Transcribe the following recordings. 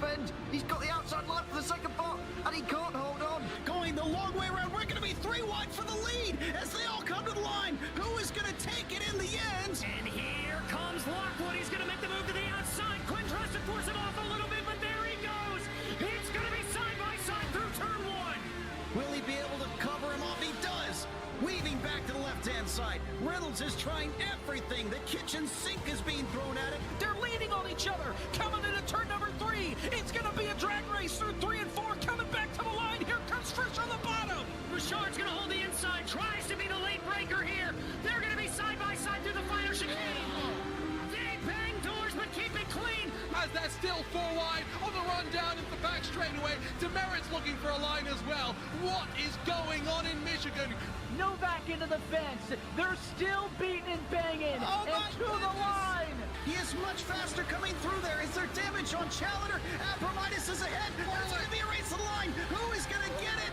defend. He's got the outside line for the second part, and he can't hold on. Going the long way around, we're going to be 3 wide for the lead as they all come to the line. Who is going to take it in the end? And here comes Lockwood. He's going to make the move to the outside. Quinn tries to force him off a little bit, but there he goes. It's going to be side by side through turn 1. Will he be able to cover him off? He does. Weaving back to the left-hand side. Reynolds is trying everything. The kitchen sink is being thrown at it. They're leaning on each other. Coming into turn number 3. It's going to be a drag race through 3 and 4. Coming back to the line. Here comes Frisch on the bottom. Richard's going to hold the inside. Tries to be the late breaker here. They're going to be side by side through the final chicane. They bang doors, but keep it clean. As they're still 4 wide on the run down into the back straightaway. Demerit's looking for a line as well. What is going on in Michigan? Novak into the fence. They're still beating and banging. Oh, and to the line. He is much faster coming through there. Is there damage on Challenger? Abramitis is ahead. There's going to be a race to the line. Who is going to get it?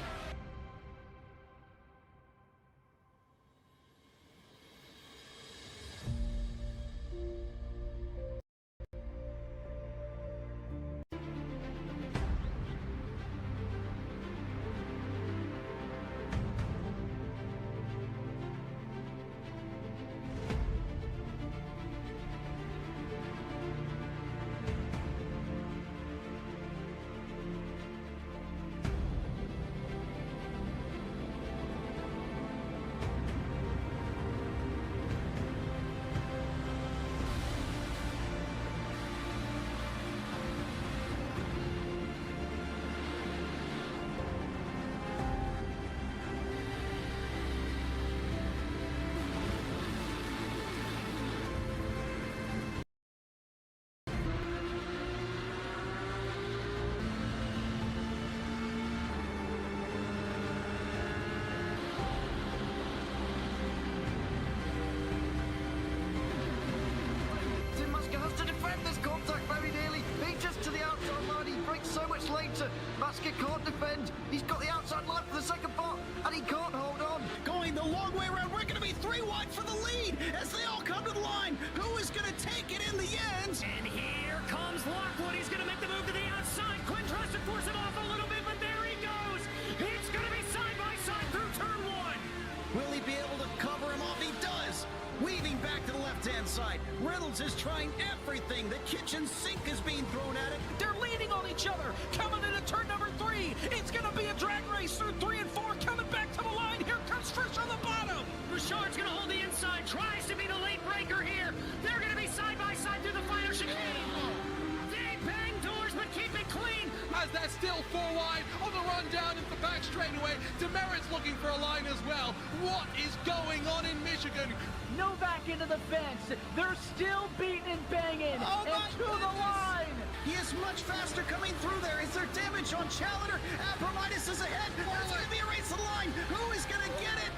So much later, Masker can't defend. He's got the outside line for the second part, and he can't hold on. Going the long way around, we're going to be 3 wide for the lead as they all come to the line. Who is going to take it in the end? And here comes Lockwood. He's going to make the move to the outside. Quinn tries to force him off a little bit, but there he goes. It's going to be side by side through turn 1. Will he be able to cover him off? He does. Weaving back to the left-hand side. Reynolds is trying everything. The kitchen sink is being thrown at it. They're leaning on each other. Coming into turn number 3. It's going to be a drag race through 3 and 4. Coming back to the line. Here comes Frisch on the bottom. Richard's going to hold the inside. Tries to be the late breaker here. They're going to be side by side through the final chicane. They bang doors, but keep it clean. As they're still 4 wide on the run down into the back straightaway. Demerit's looking for a line as well. What is going on in Michigan? Novak into the fence. They're still beating and banging. Oh, and to the line. He is much faster coming through there. Is there damage on Challenger? Abramitis is ahead. There's going to be a race to the line. Who is going to get it?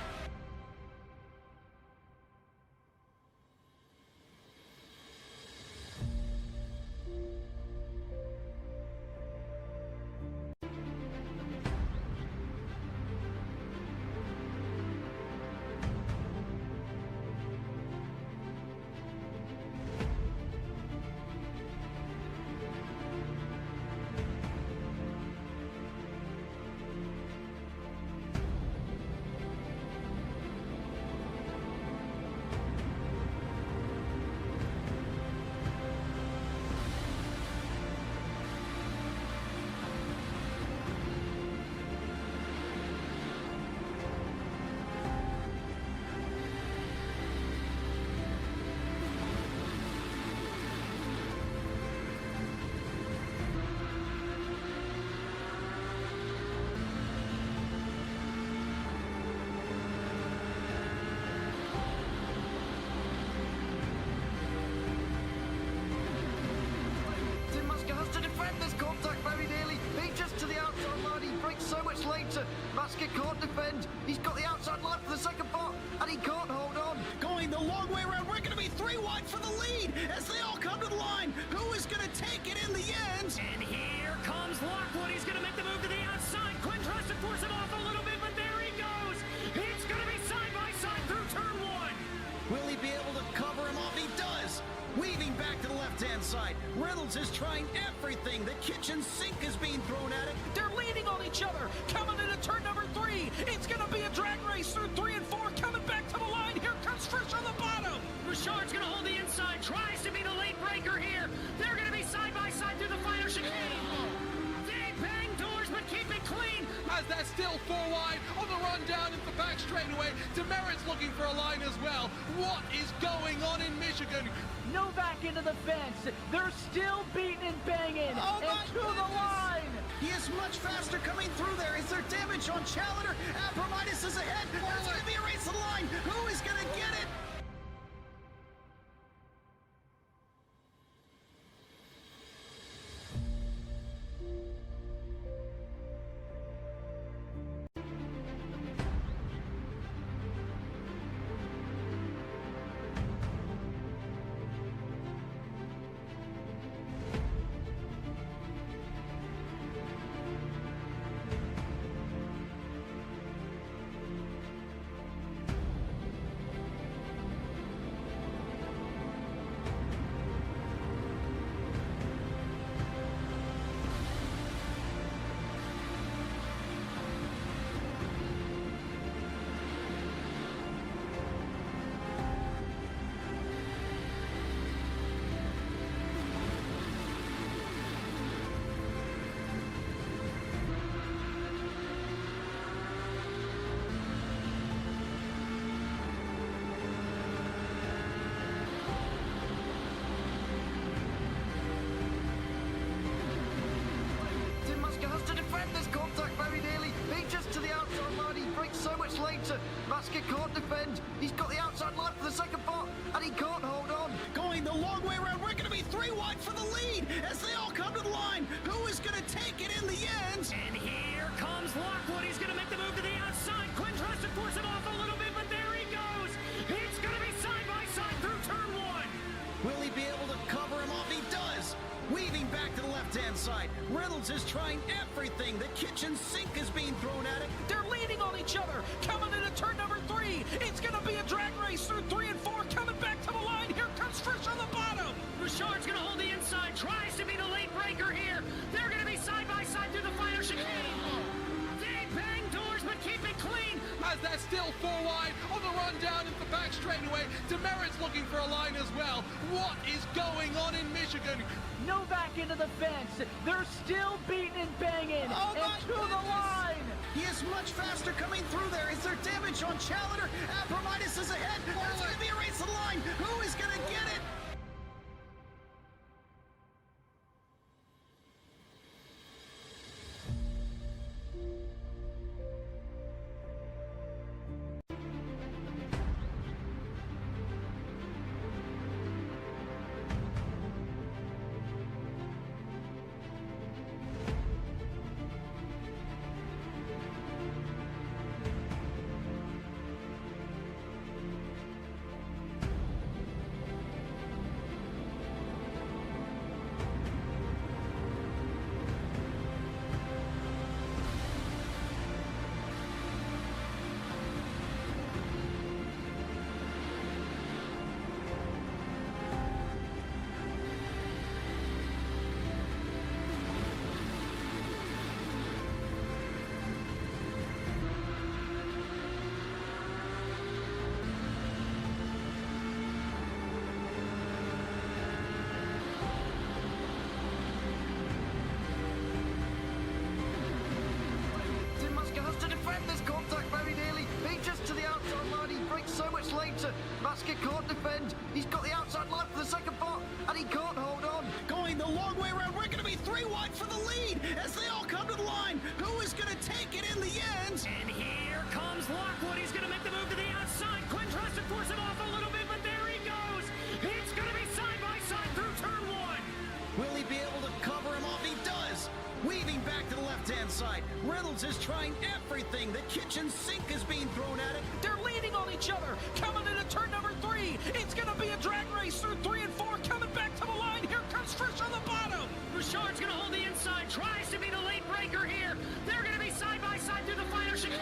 Masker can't defend. He's got the outside line for the second part, and he can't hold on. Going the long way around, we're going to be 3 wide for the lead as they all come to the line. Who is going to take it in the end? And here comes Lockwood. He's going to make the move to the outside. Quinn tries to force him off a little bit, but there he goes. It's going to be side by side through turn 1. Will he be able to cover him off? He does. Weaving back to the left-hand side. side. Reynolds is trying everything. The kitchen sink is being thrown at it. They're leaning on each other. Coming into turn number 3. It's going to be a drag race through 3 and 4. Coming back to the line. Here comes Frisch on the bottom. Richard's going to hold the inside, tries to be the late breaker here. They're going to be side by side through the final chicane. They bang doors, but keep it clean. As they're still 4 wide on the run down into the back straightaway. Demerit's looking for a line as well. What is going on in Michigan? Novak into the fence. They're still beating and banging. Oh, and to the line. He is much faster coming through there. Is there damage on Challenger? Abramitis is ahead. There's going to be a race to the line. Who is going to get it? So much later, Basket can't defend. He's got the outside line for the second part, and he can't hold on. Going the long way around. We're going to be 3 wide for the lead as they all come to the line. Who is going to take it in the end? And here comes Lockwood. He's going to make the move to the outside. Quinn tries to force him off a little bit, but there he goes. It's going to be side by side through turn 1. Will he be able to cover him off? He does. Weaving back to the left-hand side. Reynolds is trying everything. The kitchen sink is being thrown at it. They're leaning on each other. Coming into turn number 3. It's going to be a drag race through 3 and 4. Coming back to the line. Here comes Frisch on the bottom. Richard's going to hold the inside, tries to be the late breaker here. They're going to be side by side through the final chicane. They bang doors, but keep it clean. As they're still 4 wide on the run down into the back straightaway. Demerit's looking for a line as well. What is going on in Michigan? Novak into the fence. They're still beating and banging. Oh, and to the line. He is much faster coming through there. Is there damage on Challenger? Abramitis is ahead. There's going to be a race to the line. Who is going to get it? later. Basket can't defend. He's got the outside line for the second part, and he can't hold on. Going the long way around. We're going to be 3 wide for the lead as they all come to the line. Who is going to take it in the end? And here comes Lockwood. He's going to make the move to the outside. Quinn tries to force him off a little bit, but there he goes. It's going to be side by side through turn 1. Will he be able to cover him off? He does. Weaving back to the left-hand side. Reynolds is trying everything. The kitchen sink is being thrown at it. They're leaning on each other. Coming into turn number 3. It's going to be a drag race through 3 and 4. Coming back to the line. Here comes Frisch on the bottom. Richard's going to hold the inside. Tries to be the late breaker here. They're going to be side by side through the final chicane.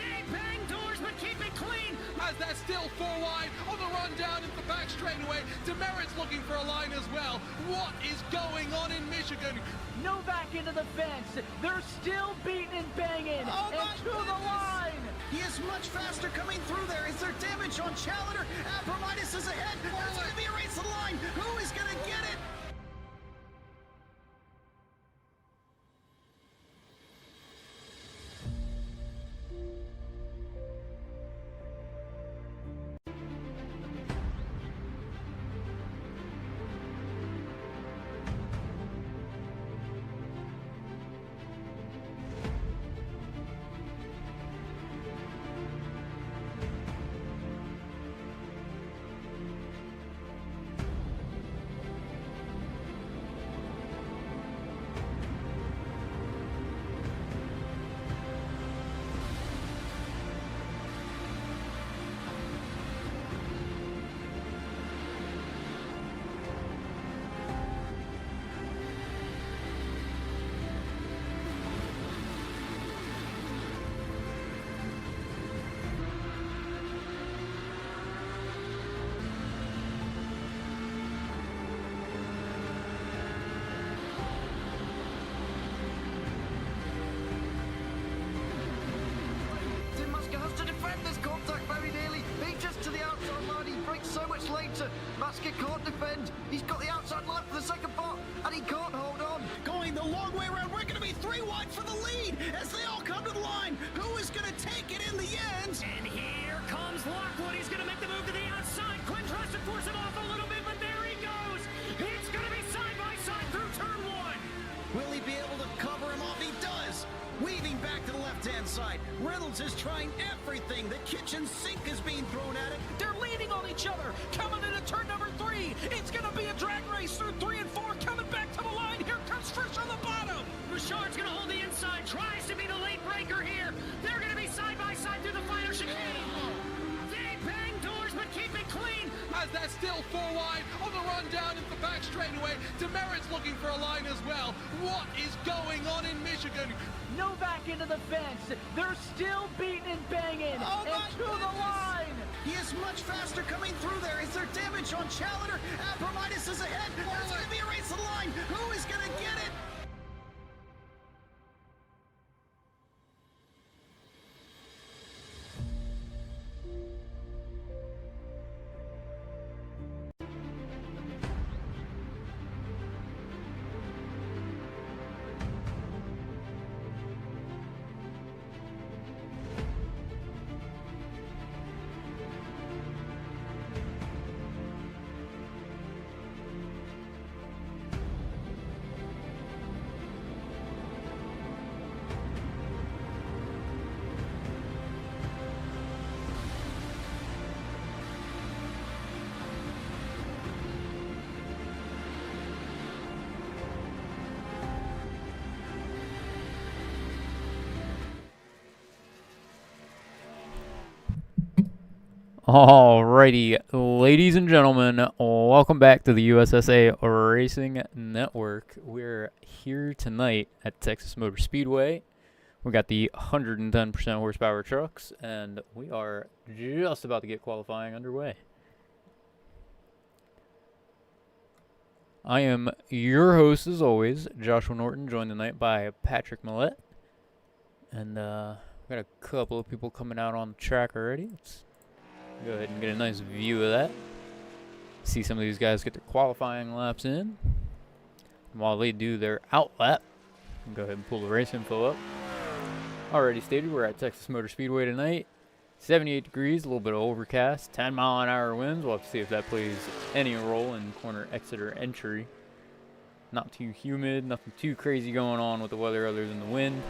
They bang doors, but keep it clean. as they're still 4 wide on the run down into the back straightaway. Demerit's looking for a line as well. What is going on in Michigan? Novak into the fence. They're still beating and banging. Oh, and my to the goodness. line. He is much faster coming through there. Is there damage on Challenger? Abramitis is ahead. There's going to be a race to the line. Who is going to get it? Has to defend this contact very nearly. He just to the outside line. He breaks so much later. Maska can't defend. He's got the outside line for the second part, and he can't hold on. Going the long way around. We're going to be 3 wide for the lead as they all come to the line. Who is going to take it in the end? And here comes Lockwood. He's going to make the move to the outside. Quinn tries to force him off a little bit, but there he goes. It's going to be side by side through turn 1. Will he be able to cover him off? He does. Weaving back to the left-hand side. Reynolds is trying everything. The kitchen sink is being thrown at it. They're leaning on each other. Coming into turn number 3. It's going to be a drag race through 3 and 4. Coming back to the line. Here comes Frisch on the bottom. Richard's going to hold the inside. Tries to be the late breaker here. They're going to be side by side through the final chicane. They bang doors, but keep it clean. As they're still 4 wide on the run down into the back straightaway. Demerit's looking for a line as well. What is going on in Michigan? Novak into the fence. They're still beating and banging. Oh, and my to the goodness. line. He is much faster coming through there. Is there damage on Challenger? Abramitis is ahead. There's going to be a race to the line. Who is going to get it? Alrighty, ladies and gentlemen, welcome back to the USSA Racing Network. We're here tonight at Texas Motor Speedway. We got the 110% horsepower trucks, and we are just about to get qualifying underway. I am your host, as always, Joshua Norton, joined tonight by Patrick Millette. And we got a couple of people coming out on the track already. Let's go ahead and get a nice view of that. See some of these guys get their qualifying laps in. And while they do their out lap, go ahead and pull the race info up. Already stated, we're at Texas Motor Speedway tonight. 78 degrees, a little bit of overcast, 10-mile-an-hour winds. We'll have to see if that plays any role in corner exit or entry. Not too humid, nothing too crazy going on with the weather other than the wind.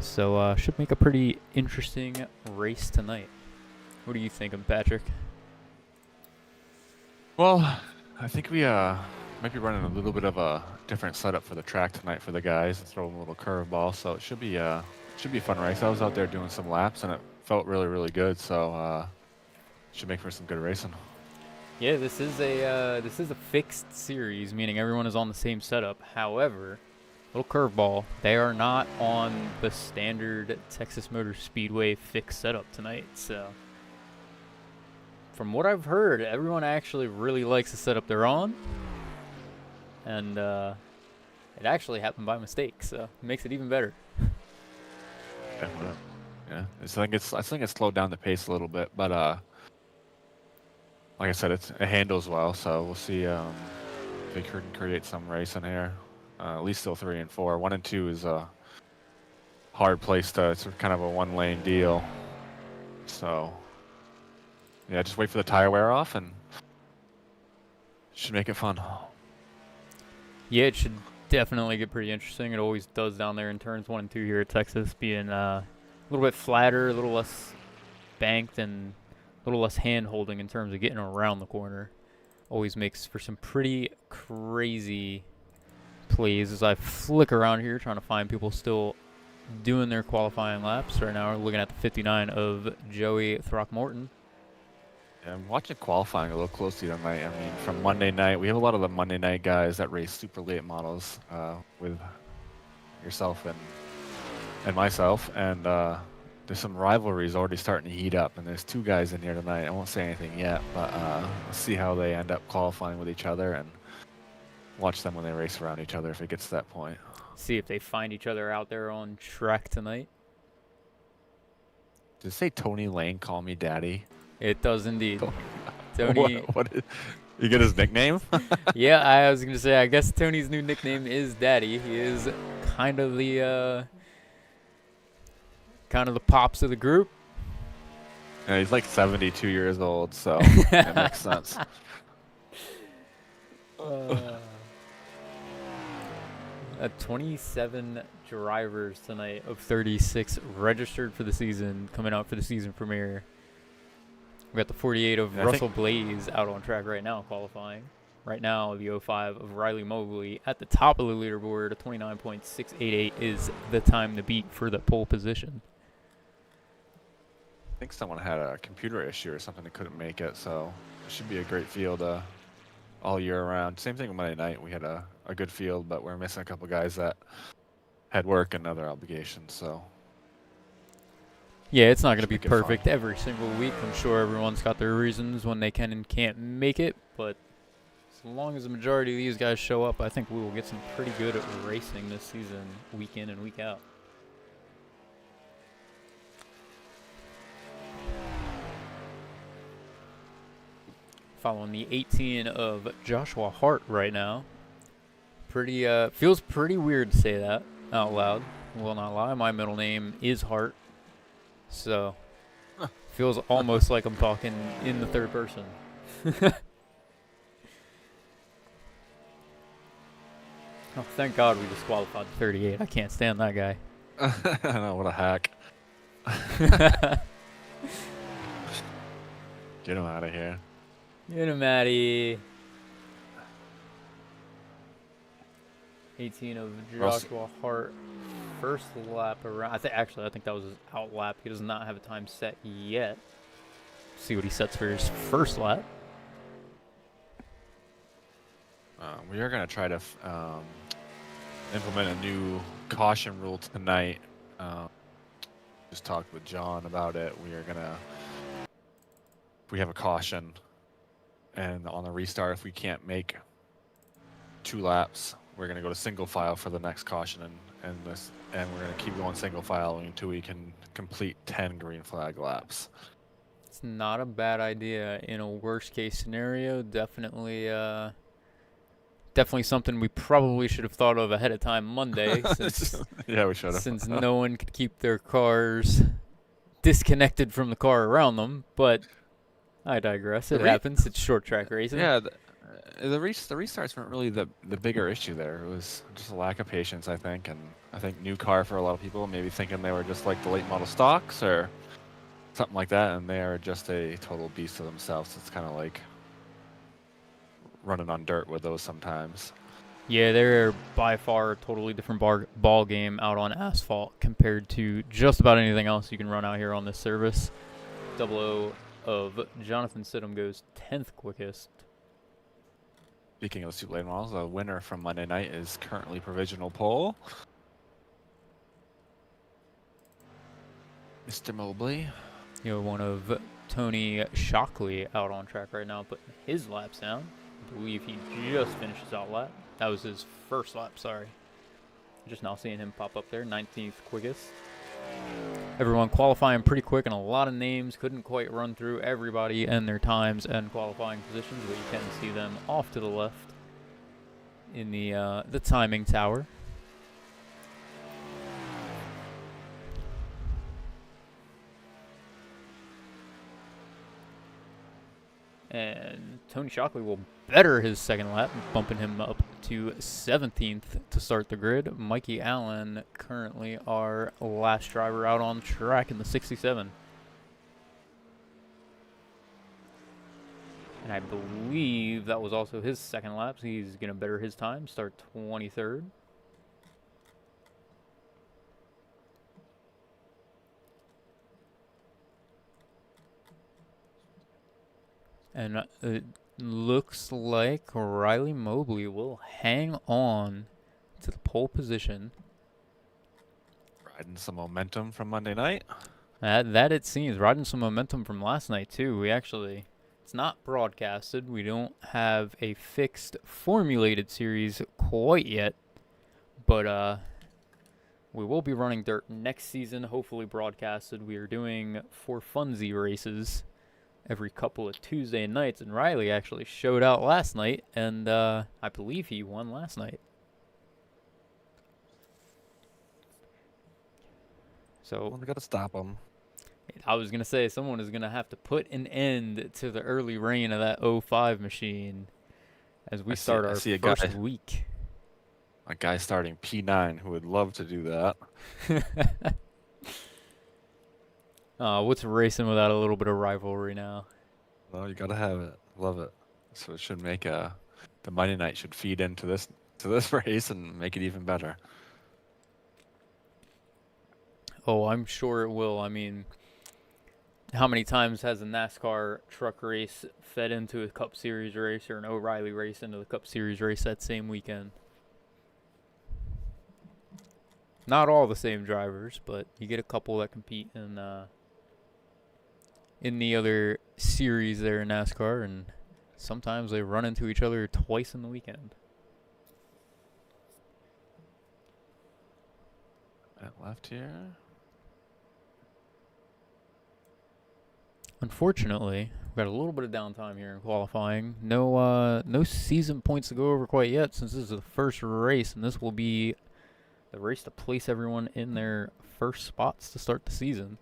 So should make a pretty interesting race tonight. What are you thinking, Patrick? Well, I think we might be running a little bit of a different setup for the track tonight for the guys. Throwing a little curveball, so it should be a fun race. I was out there doing some laps, and it felt really, really good. So should make for some good racing. Yeah, this is a fixed series, meaning everyone is on the same setup. However, little curveball, they are not on the standard Texas Motor Speedway fixed setup tonight. So from what I've heard, everyone actually really likes the setup they're on. And it actually happened by mistake, so it makes it even better. Yeah, I think it's slowed down the pace a little bit, but like I said, it handles well, so we'll see if they can create some race in here. At least still 3 and 4. 1 and 2 is a hard place to. It's kind of a 1-lane deal. So yeah, just wait for the tire wear off and should make it fun. Yeah, it should definitely get pretty interesting. It always does down there in turns 1 and 2 here at Texas, being a little bit flatter, a little less banked, and a little less hand-holding in terms of getting around the corner. Always makes for some pretty crazy plays as I flick around here trying to find people still doing their qualifying laps. Right now we're looking at the 59 of Joey Throckmorton. Yeah, I'm watching qualifying a little closely tonight. I mean, from Monday night, we have a lot of the Monday night guys that race super late models with yourself and myself, and there's some rivalries already starting to heat up, and there's 2 guys in here tonight. I won't say anything yet, but we'll see how they end up qualifying with each other and watch them when they race around each other if it gets to that point. See if they find each other out there on track tonight. Did it say Tony Lane call me daddy? It does indeed. Tony. You get his nickname? Yeah, I was going to say, I guess Tony's new nickname is Daddy. He is kind of the pops of the group. Yeah, he's like 72 years old, so that makes sense. At 27 drivers tonight of 36 registered for the season, coming out for the season premiere. We got the 48 of Russell Blaze out on track right now qualifying. Right now, the 05 of Riley Mobley at the top of the leaderboard. A 29.688 is the time to beat for the pole position. I think someone had a computer issue or something that couldn't make it, so it should be a great field all year around. Same thing with Monday night. We had a good field, but we're missing a couple guys that had work and other obligations, so. Yeah, it's not going to be perfect every single week. I'm sure everyone's got their reasons when they can and can't make it, but as long as the majority of these guys show up, I think we will get some pretty good racing this season, week in and week out. Following the 18 of Joshua Hart right now. Pretty feels pretty weird to say that out loud. Will not lie. My middle name is Hart, so feels almost like I'm talking in the third person. Oh, thank God we disqualified the 38. I can't stand that guy. I know, what a hack. Get him out of here. Get him, Matty. 18 of Joshua Hart. First lap around. I think that was his out lap. He does not have a time set yet. See what he sets for his first lap. We are going to try to implement a new caution rule tonight. Just talked with John about it. We are going to, if we have a caution, and on the restart, if we can't make 2 laps, we're going to go to single file for the next caution, and we're going to keep going single file until we can complete 10 green flag laps. It's not a bad idea in a worst case scenario. Definitely something we probably should have thought of ahead of time Monday. Since, yeah, we should have. Since no one could keep their cars disconnected from the car around them, but I digress. It happens. It's short track racing. Yeah, the restarts weren't really the bigger issue there. It was just a lack of patience, I think, and I think new car for a lot of people, maybe thinking they were just like the late model stocks or something like that, and they are just a total beast of themselves. It's kind of like running on dirt with those sometimes. Yeah, they're by far a totally different ball game out on asphalt compared to just about anything else you can run out here on this service. 00 of Jonathan Sidham goes 10th quickest. Speaking of super late models, the winner from Monday night is currently provisional pole. Mr. Mobley. You know, one of Tony Shockley out on track right now, putting his laps down. I believe he just finished his out lap. That was his first lap, sorry. Just now seeing him pop up there, 19th quickest. Everyone qualifying pretty quick, and a lot of names. Couldn't quite run through everybody and their times and qualifying positions, but you can see them off to the left in the timing tower. And Tony Shockley will better his second lap, bumping him up to 17th to start the grid. Mikey Allen currently our last driver out on track in the 67. And I believe that was also his second lap, so he's going to better his time, start 23rd. And it looks like Riley Mobley will hang on to the pole position. Riding some momentum from Monday night. That it seems. Riding some momentum from last night, too. It's not broadcasted. We don't have a fixed formulated series quite yet. But we will be running dirt next season, hopefully broadcasted. We are doing for funsie races every couple of Tuesday nights, and Riley actually showed out last night, and I believe he won last night. So Well, we got to stop him. I was gonna say someone is gonna have to put an end to the early reign of that 05 machine as we start our first week. A guy starting P9 who would love to do that. What's racing without a little bit of rivalry now? Well, you gotta have it. Love it. So it should make the Monday night should feed into this race and make it even better. Oh, I'm sure it will. I mean, how many times has a NASCAR truck race fed into a Cup Series race or an O'Reilly race into the Cup Series race that same weekend? Not all the same drivers, but you get a couple that compete in the other series there in NASCAR, and sometimes they run into each other twice in the weekend. At left here. Unfortunately, we've got a little bit of downtime here in qualifying. No season points to go over quite yet, since this is the first race, and this will be the race to place everyone in their first spots to start the season.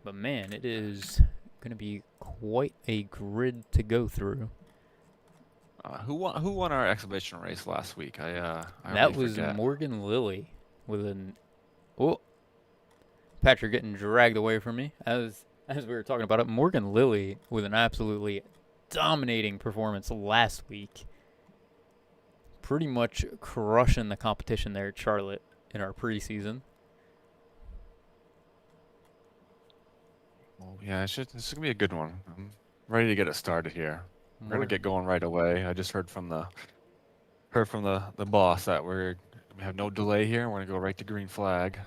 But man, it is going to be quite a grid to go through. Who won our exhibition race last week? I That really was forget. Morgan Lilly with an... Oh, Patrick getting dragged away from me. As we were talking about it, Morgan Lilly with an absolutely dominating performance last week. Pretty much crushing the competition there at Charlotte in our preseason. Well, yeah, this is gonna be a good one. I'm ready to get it started here. We're gonna get going right away. I just heard from the boss that we have no delay here. We're gonna go right to green flag.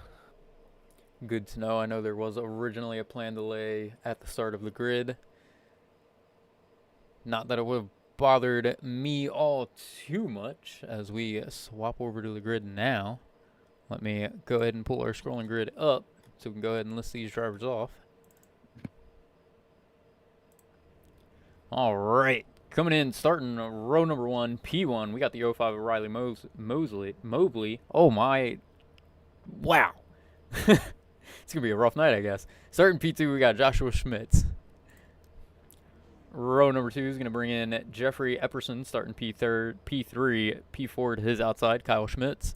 Good to know. I know there was originally a planned delay at the start of the grid. Not that it would have bothered me all too much as we swap over to the grid now. Let me go ahead and pull our scrolling grid up so we can go ahead and list these drivers off. All right, coming in, starting row number 1, P1. We got the 05 of Riley Mobley. Oh my, wow. It's gonna be a rough night, I guess. Starting P2, we got Joshua Schmitz. Row number 2 is going to bring in Jeffrey Epperson, starting P3, P4 to his outside, Kyle Schmitz.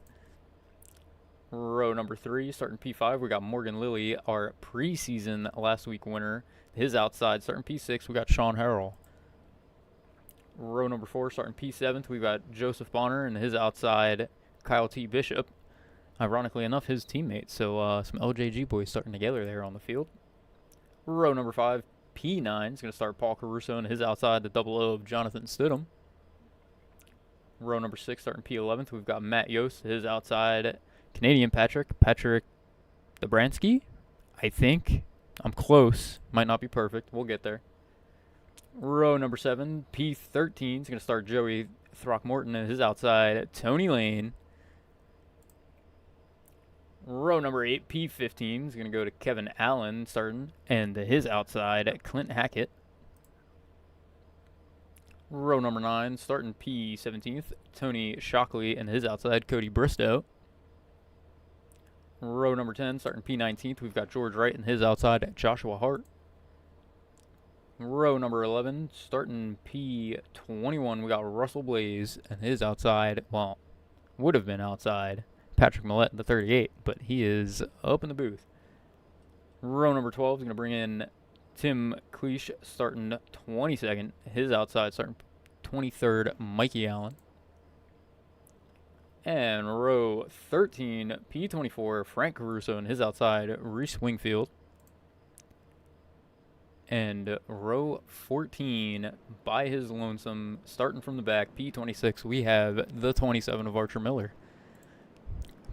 Row number 3, starting P5, we got Morgan Lilly, our preseason last week winner. His outside, starting P6, we got Sean Harrell. Row number 4, starting P7, we've got Joseph Bonner, and his outside, Kyle T. Bishop. Ironically enough, his teammate, so some LJG boys starting together there on the field. Row number 5, P9 is going to start Paul Caruso and his outside, the double O of Jonathan Stidham. Row number 6, starting P11th, we've got Matt Yost, his outside, Canadian Patrick Dabransky. I think. I'm close. Might not be perfect. We'll get there. Row number 7, P13 is going to start Joey Throckmorton and his outside, Tony Lane. Row number 8, P15 is going to go to Kevin Allen starting, and his outside, Clint Hackett. Row number 9, starting P17th, Tony Shockley and his outside, Cody Bristow. Row number 10, starting P19th, we've got George Wright and his outside, Joshua Hart. Row number 11, starting P21, we got Russell Blaze and his outside, well, would have been outside, Patrick Millette, the 38, but he is up in the booth. Row number 12 is going to bring in Tim Cleach, starting 22nd, his outside, starting 23rd, Mikey Allen. And row 13, P24, Frank Caruso and his outside, Reese Wingfield. And row 14, by his lonesome, starting from the back, P26, we have the 27 of Archer Miller.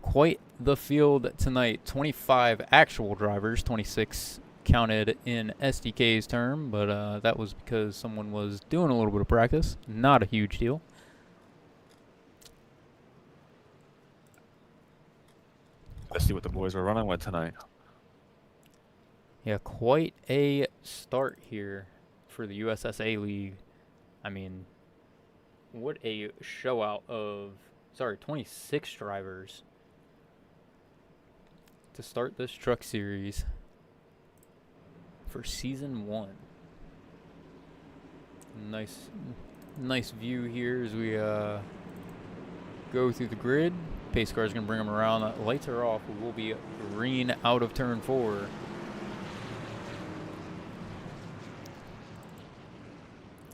Quite the field tonight. 25 actual drivers, 26 counted in SDK's term, but that was because someone was doing a little bit of practice. Not a huge deal. Let's see what the boys were running with tonight. Yeah, quite a start here for the USSA League. I mean, what a show out of, 26 drivers to start this truck series for season 1. Nice view here as we go through the grid. Pace car is going to bring them around. The lights are off. We will be green out of turn 4.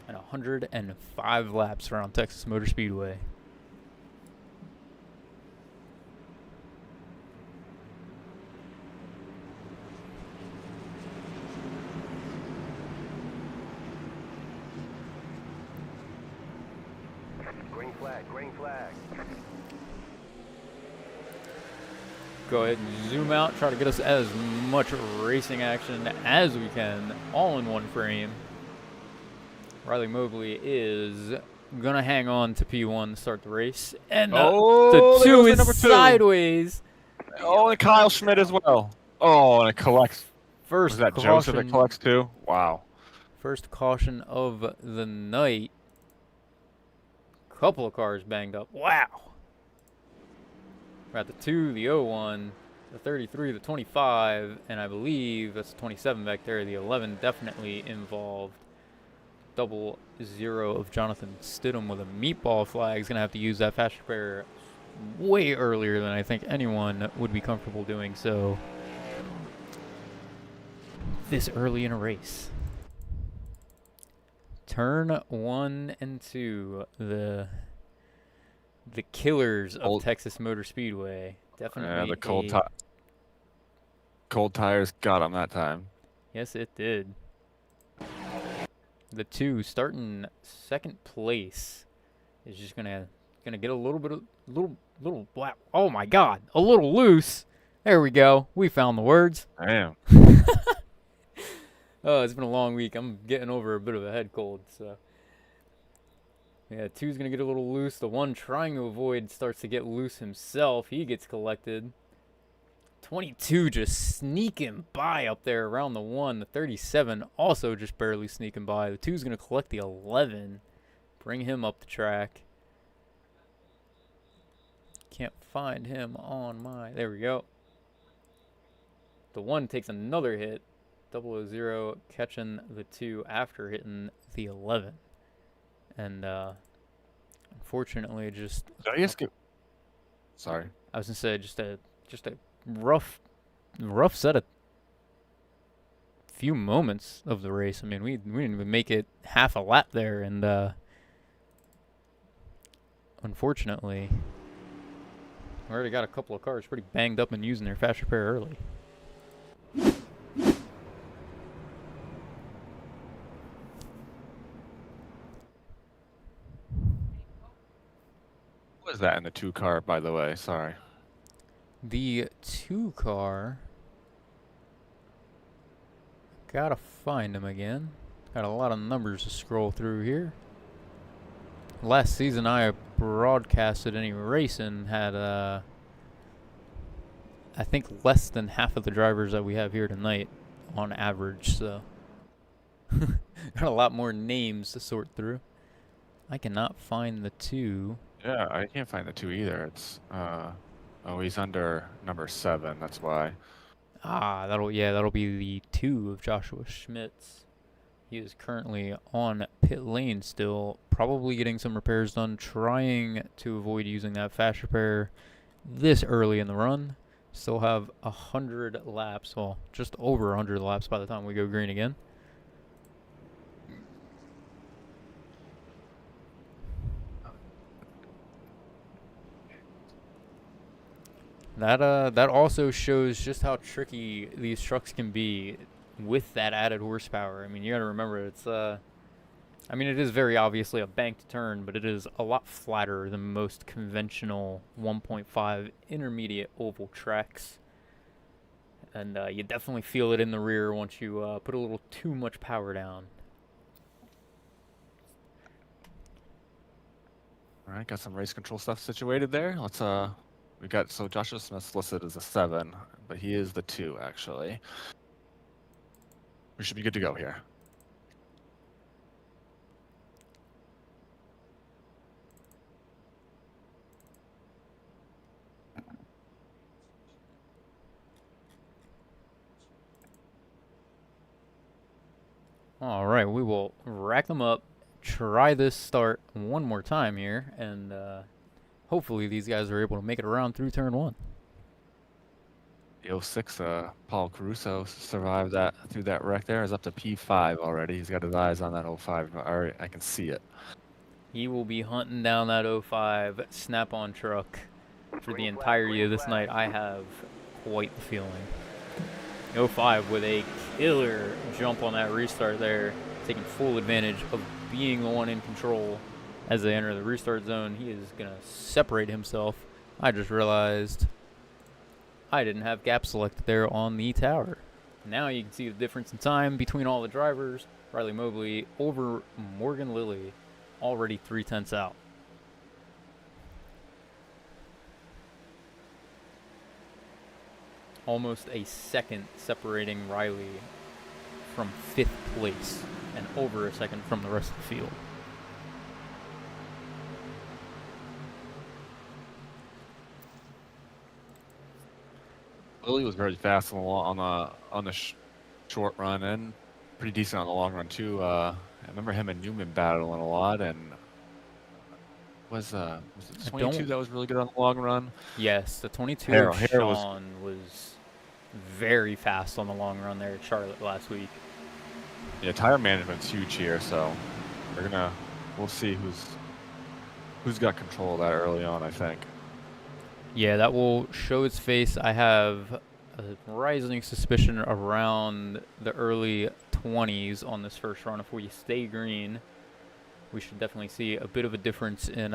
And 105 laps around Texas Motor Speedway. Green flag. Go ahead and zoom out, try to get us as much racing action as we can, all in one frame. Riley Mobley is going to hang on to P1 to start the race. And the 2 is sideways. Oh, and Kyle Schmidt as well. Oh, and it collects. First Was that caution, Joseph that collects too? Wow. First caution of the night. Couple of cars banged up. Wow. We're at the 2, the 01, the 33, the 25, and I believe that's the 27 back there. The 11 definitely involved. 00 of Jonathan Stidham with a meatball flag. He's going to have to use that fast repair way earlier than I think anyone would be comfortable doing so this early in a race. Turn 1 and 2, the killers of Texas Motor Speedway. Definitely. Yeah, the cold tires got him that time. Yes, it did. The 2 starting second place is just gonna get a little bit of little wow. Oh my God, a little loose. There we go. We found the words. Damn. Oh, it's been a long week. I'm getting over a bit of a head cold, so. Yeah, 2's going to get a little loose. The 1 trying to avoid starts to get loose himself. He gets collected. 22 just sneaking by up there around the 1. The 37 also just barely sneaking by. The 2's going to collect the 11. Bring him up the track. Can't find him on my... There we go. The 1 takes another hit. 000 catching the 2 after hitting the 11. And unfortunately, just sorry. I was gonna say just a rough set of few moments of the race. I mean, we didn't even make it half a lap there, and unfortunately, we already got a couple of cars pretty banged up and using their fast repair early. What was that in the 2 car, by the way? Sorry. The 2 car Gotta find him again. Got a lot of numbers to scroll through here. Last season I broadcasted any racing had I think less than half of the drivers that we have here tonight on average, so got a lot more names to sort through. I cannot find the 2. Yeah, I can't find the 2 either. It's oh, he's under number 7. That's why. Ah, that'll be the 2 of Joshua Schmitz. He is currently on pit lane still, probably getting some repairs done, trying to avoid using that fast repair this early in the run. Still have 100 laps, well, just over 100 laps by the time we go green again. That also shows just how tricky these trucks can be with that added horsepower. I mean, you got to remember it's I mean, it is very obviously a banked turn, but it is a lot flatter than most conventional 1.5 intermediate oval tracks. And you definitely feel it in the rear once you put a little too much power down. All right, got some race control stuff situated there. Let's we got, so Joshua Smith's listed as a 7, but he is the 2 actually. We should be good to go here. All right, we will rack them up, try this start one more time here, and hopefully these guys are able to make it around through turn 1. The 06, Paul Caruso survived that through that wreck there. Is up to P5 already. He's got his eyes on that 05. All right, I can see it. He will be hunting down that 05 snap-on truck for the entirety of this night. I have quite the feeling. 05 with a killer jump on that restart there, taking full advantage of being the one in control as they enter the restart zone. He is going to separate himself. I just realized I didn't have gap selected there on the tower. Now you can see the difference in time between all the drivers. Riley Mobley over Morgan Lilly, already 3/10 out. Almost a second separating Riley from 5th place and over a second from the rest of the field. Lilly was very fast on the short run and pretty decent on the long run too. I remember him and Newman battling a lot, and was it 22 that was really good on the long run? Yes, the 22 Harrow of Sean was very fast on the long run there at Charlotte last week. Yeah, tire management's huge here, so we'll see who's got control of that early on, I think. Yeah, that will show its face. I have a rising suspicion around the early 20s on this first run. If we stay green, we should definitely see a bit of a difference in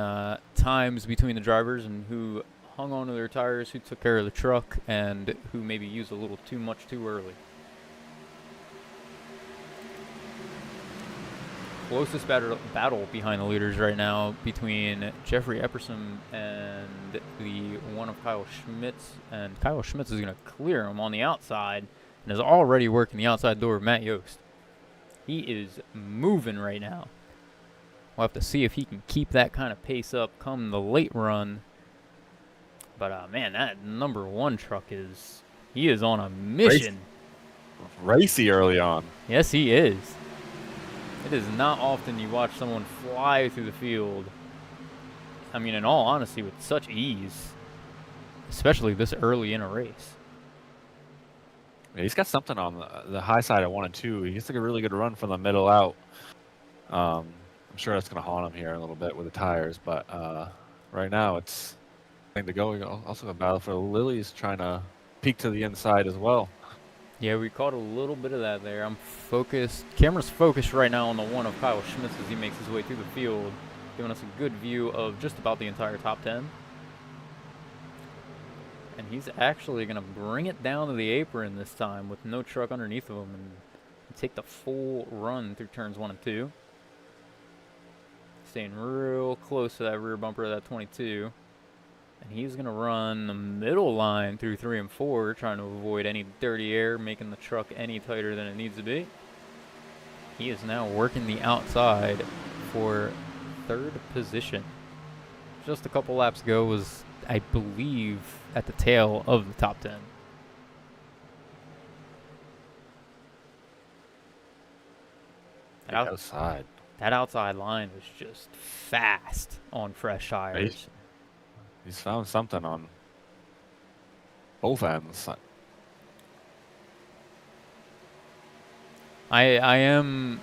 times between the drivers and who hung onto their tires, who took care of the truck, and who maybe used a little too much too early. Closest battle behind the leaders right now between Jeffrey Epperson and the one of Kyle Schmitz. And Kyle Schmitz is going to clear him on the outside and is already working the outside door of Matt Yost. He is moving right now. We'll have to see if he can keep that kind of pace up come the late run. But, man, that number 1 truck he is on a mission. Racy early on. Yes, he is. It is not often you watch someone fly through the field, I mean, in all honesty, with such ease, especially this early in a race. Yeah, he's got something on the high side of 1 and 2. He gets like a really good run from the middle out. I'm sure that's going to haunt him here a little bit with the tires, but right now it's thing to go. Also a battle for Lily's trying to peek to the inside as well. Yeah, we caught a little bit of that there. I'm focused. Camera's focused right now on the one of Kyle Schmitz as he makes his way through the field, giving us a good view of just about the entire top 10. And he's actually going to bring it down to the apron this time with no truck underneath of him. And take the full run through turns 1 and 2. Staying real close to that rear bumper of that 22. And he's going to run the middle line through 3 and 4, trying to avoid any dirty air, making the truck any tighter than it needs to be. He is now working the outside for 3rd position. Just a couple laps ago was, I believe, at the tail of the top 10. Outside. That outside line was just fast on fresh tires. He's found something on both ends. I am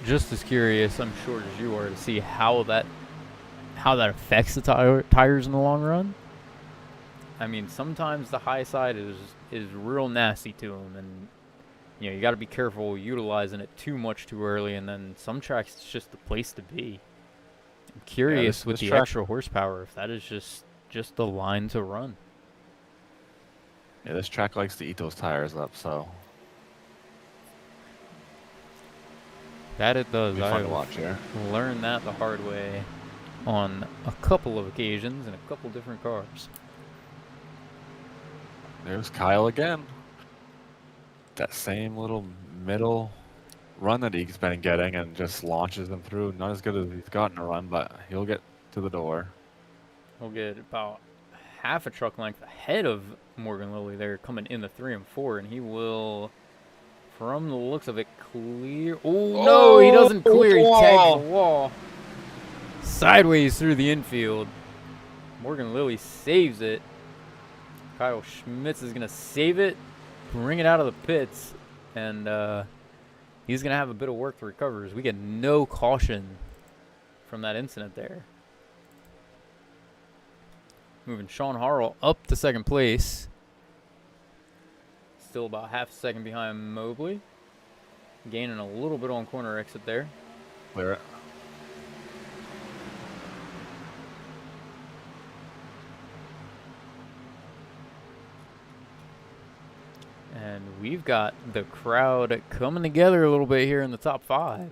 just as curious, I'm sure, as you are, to see how that affects the tires in the long run. I mean, sometimes the high side is real nasty to them, and you got to be careful utilizing it too much too early, and then some tracks it's just the place to be. I'm curious with the extra horsepower if that is just the line to run. Yeah, this track likes to eat those tires up, so that it does. It'll be fun to watch here. Learned that the hard way on a couple of occasions in a couple different cars. There's Kyle again. That same little middle run that he's been getting and just launches them through. Not as good as he's gotten a run, but he'll get to the door. He'll get about half a truck length ahead of Morgan Lilly there, coming in the 3 and 4, and he will, from the looks of it, clear. Oh, no, he doesn't clear. He tags the wall sideways through the infield. Morgan Lilly saves it. Kyle Schmitz is going to save it, bring it out of the pits, and he's going to have a bit of work to recover as we get no caution from that incident there. Moving Sean Harrell up to 2nd place. Still about half a second behind Mobley. Gaining a little bit on corner exit there. Clear it. And we've got the crowd coming together a little bit here in the top 5.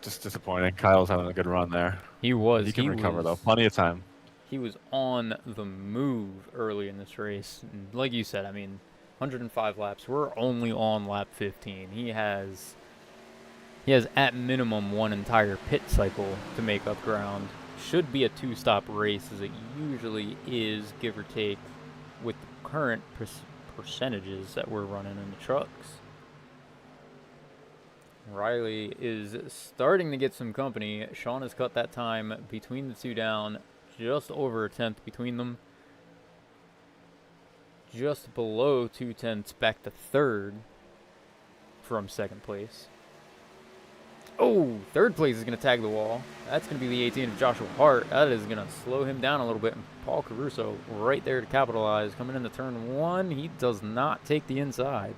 Just disappointing. Kyle's having a good run there. He was. He can recover, though. Plenty of time. He was on the move early in this race. And like you said, I mean, 105 laps. We're only on lap 15. He has at minimum 1 entire pit cycle to make up ground. Should be a 2-stop race, as it usually is, give or take, with the current percentages that we're running in the trucks. Riley is starting to get some company. Sean has cut that time between the two down, just over a tenth between them. Just below 2/10 back to 3rd from 2nd place. Oh, 3rd place is going to tag the wall. That's going to be the 18 of Joshua Hart. That is going to slow him down a little bit. And Paul Caruso right there to capitalize. Coming into turn 1, he does not take the inside.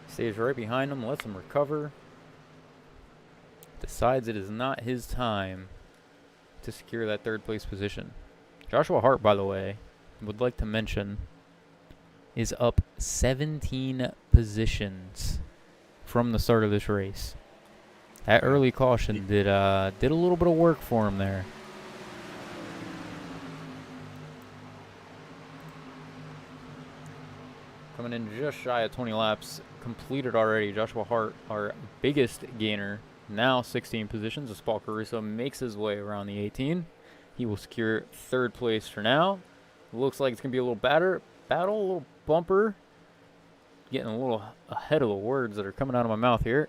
Stays right behind him, lets him recover. Decides it is not his time to secure that 3rd place position. Joshua Hart, by the way, would like to mention, is up 17 positions from the start of this race. That early caution did a little bit of work for him there. Coming in just shy of 20 laps completed already. Joshua Hart, our biggest gainer, now 16 positions as Paul Caruso makes his way around the 18. He will secure 3rd place for now. Looks like it's going to be a little battle, a little bumper. Getting a little ahead of the words that are coming out of my mouth here.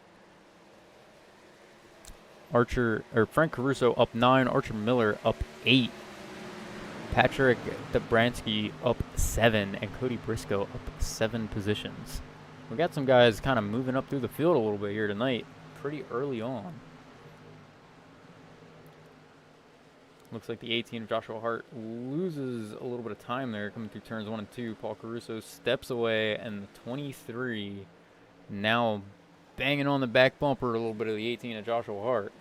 Frank Caruso up 9, Archer Miller up 8. Patrick Dabransky up 7, and Cody Briscoe up 7 positions. We got some guys kind of moving up through the field a little bit here tonight, pretty early on. Looks like the 18 of Joshua Hart loses a little bit of time there coming through turns 1 and 2. Paul Caruso steps away, and the 23 now banging on the back bumper a little bit of the 18 of Joshua Hart.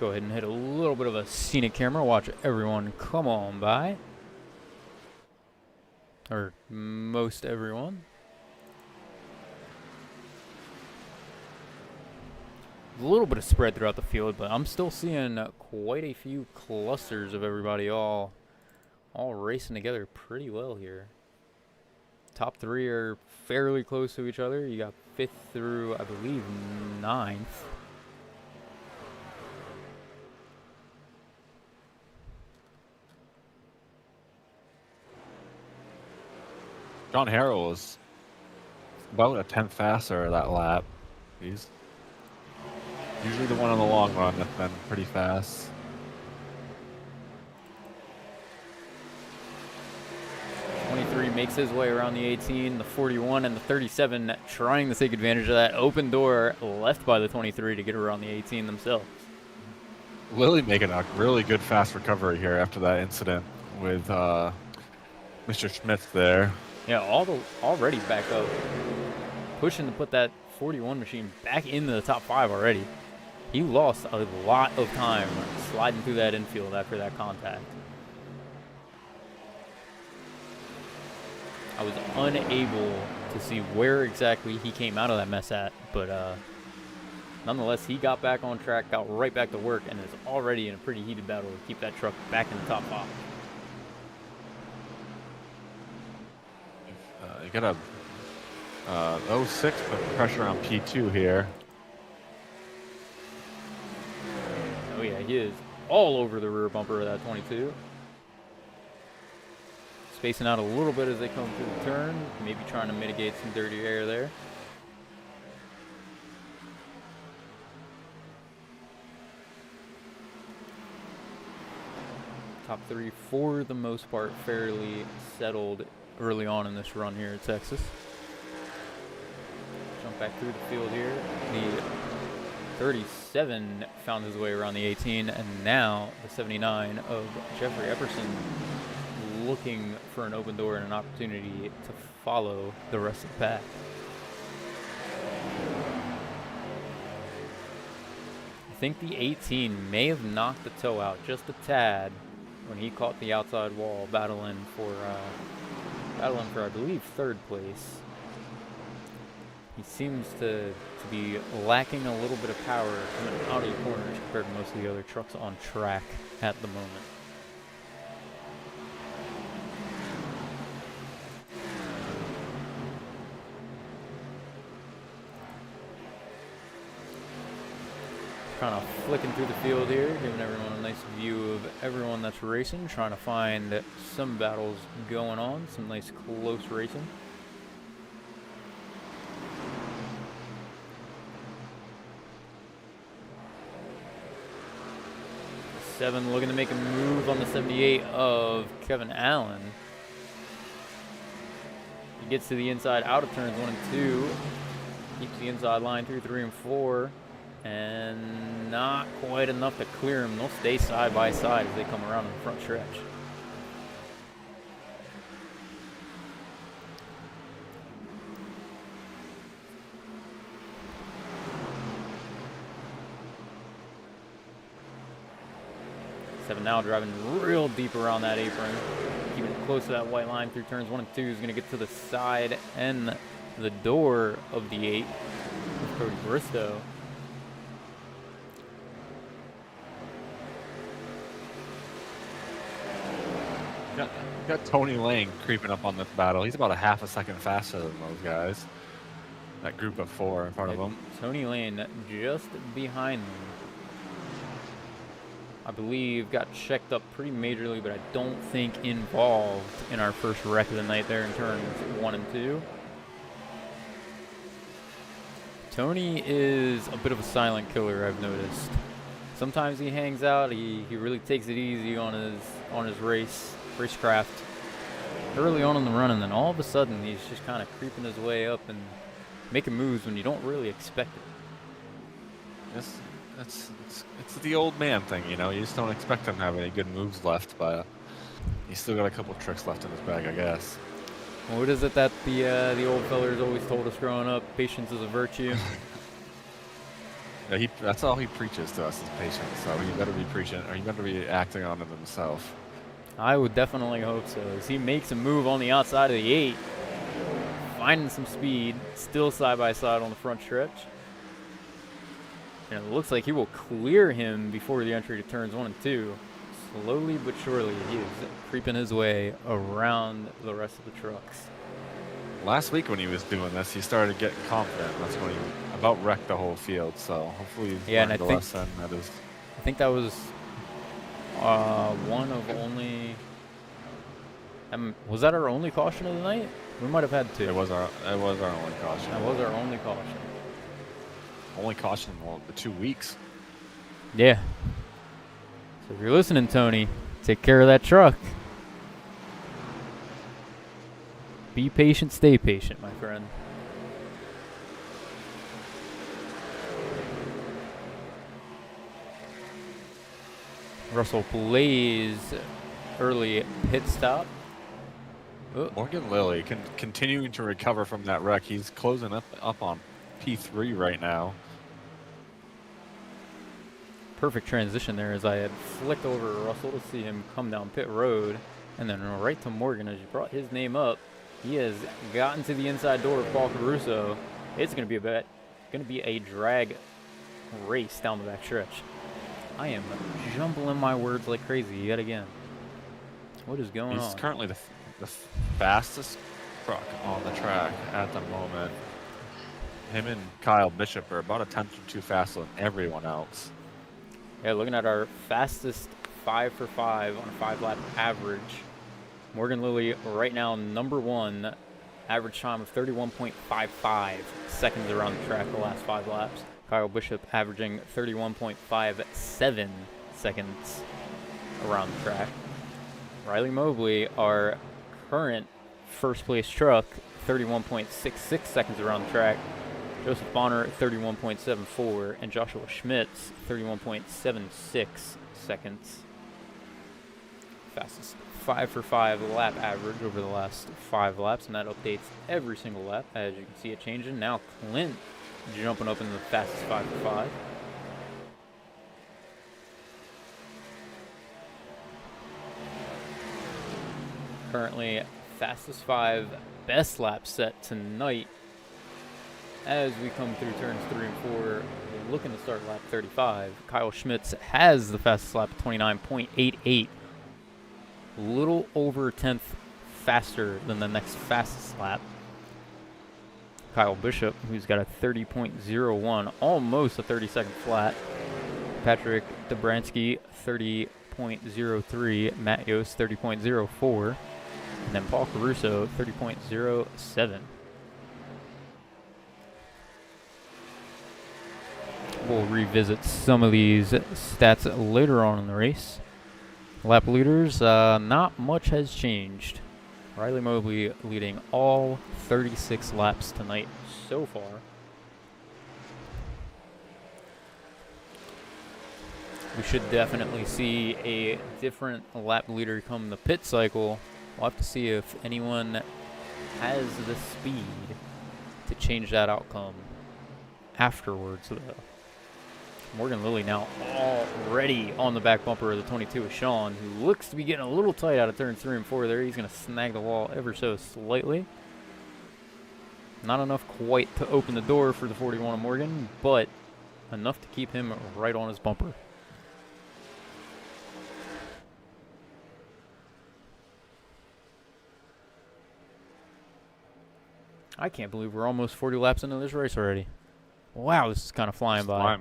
Go ahead and hit a little bit of a scenic camera. Watch everyone come on by. Or most everyone. A little bit of spread throughout the field, but I'm still seeing quite a few clusters of everybody all racing together pretty well here. Top 3 are fairly close to each other. You got 5th through, I believe, 9th. John Harrell was about a 10th faster that lap. He's usually the one on the long run that's been pretty fast. Makes his way around the 18, the 41, and the 37, trying to take advantage of that open door left by the 23 to get around the 18 themselves. Lily making a really good fast recovery here after that incident with Mr. Smith there. Yeah, already back up, pushing to put that 41 machine back into the top 5 already. He lost a lot of time sliding through that infield after that contact. I was unable to see where exactly he came out of that mess at, but nonetheless, he got back on track, got right back to work, and is already in a pretty heated battle to keep that truck back in the top 5. You got a 06 put pressure on P2 here. Oh yeah, he is all over the rear bumper of that 22. Spacing out a little bit as they come through the turn, maybe trying to mitigate some dirty air there. Top 3 for the most part fairly settled early on in this run here at Texas. Jump back through the field here. The 37 found his way around the 18, and now the 79 of Jeffrey Epperson looking for an open door and an opportunity to follow the rest of the pack. I think the 18 may have knocked the toe out just a tad when he caught the outside wall, battling for I believe 3rd place. He seems to be lacking a little bit of power coming out of the corners compared to most of the other trucks on track at the moment. Kind of flicking through the field here, giving everyone a nice view of everyone that's racing, trying to find some battles going on, some nice close racing. The 7 looking to make a move on the 78 of Kevin Allen. He gets to the inside out of turns 1 and 2, keeps the inside line through 3 and 4. And not quite enough to clear them. They'll stay side by side as they come around in the front stretch. Seven now driving real deep around that apron, keeping it close to that white line through turns 1 and 2. Is going to get to the side and the door of the 8 with Cody Bristow. Got Tony Lane creeping up on this battle. He's about a half a second faster than those guys. That group of 4 in front of him. Tony Lane just behind them. I believe got checked up pretty majorly, but I don't think involved in our first wreck of the night there in turns 1 and 2. Tony is a bit of a silent killer, I've noticed. Sometimes he hangs out, he really takes it easy on his racecraft early on in the run, and then all of a sudden he's just kind of creeping his way up and making moves when you don't really expect it. It's the old man thing, you know. You just don't expect him to have any good moves left, but he's still got a couple tricks left in his bag, I guess. What is it that the old fellers always told us growing up? Patience is a virtue. Yeah, that's all he preaches to us is patience. So he better be preaching, or he better be acting on it himself. I would definitely hope so. As he makes a move on the outside of the 8, finding some speed, still side by side on the front stretch. And it looks like he will clear him before the entry to turns 1 and 2. Slowly but surely, he is creeping his way around the rest of the trucks. Last week when he was doing this, he started getting confident. That's when he about wrecked the whole field. So hopefully he's learned a lesson. I think that was one of only. Was that our only caution of the night? We might have had 2. It was our only caution. That was our only caution. Only caution in the 2 weeks. Yeah. So if you're listening, Tony, take care of that truck. Be patient, stay patient, my friend. Russell plays early pit stop. Oh. Morgan Lilly continuing to recover from that wreck. He's closing up on P3 right now. Perfect transition there as I had flicked over Russell to see him come down pit road. And then right to Morgan as you brought his name up. He has gotten to the inside door of Paul Caruso. It's going to be a drag race down the back stretch. I am jumbling my words like crazy yet again. What is going on? He's currently the fastest truck on the track at the moment. Him and Kyle Bishop are about a tenth or 2 faster than everyone else. Yeah, looking at our fastest 5 for 5 on a 5-lap average. Morgan Lilly right now number 1, average time of 31.55 seconds around the track the last 5 laps. Kyle Bishop averaging 31.57 seconds around the track. Riley Mobley, our current first place truck, 31.66 seconds around the track. Joseph Bonner, 31.74, and Joshua Schmitz, 31.76 seconds. Fastest 5 for 5 lap average over the last 5 laps, and that updates every single lap. As you can see it changing. Now Clint jumping up in the fastest 5 for 5. Currently, fastest 5 best lap set tonight. As we come through turns 3 and 4, we're looking to start lap 35. Kyle Schmitz has the fastest lap, 29.88. A little over a tenth faster than the next fastest lap. Kyle Bishop, who's got a 30.01, almost a 30-second flat. Patrick Dobransky, 30.03. Matt Yost, 30.04. And then Paul Caruso, 30.07. We'll revisit some of these stats later on in the race. Lap leaders, not much has changed. Riley Mobley leading all 36 laps tonight so far. We should definitely see a different lap leader come the pit cycle. We'll have to see if anyone has the speed to change that outcome afterwards, though. Morgan Lilly now already on the back bumper of the 22 with Sean, who looks to be getting a little tight out of turns 3 and 4 there. He's going to snag the wall ever so slightly. Not enough quite to open the door for the 41 of Morgan, but enough to keep him right on his bumper. I can't believe we're almost 40 laps into this race already. Wow, this is kind of flying by.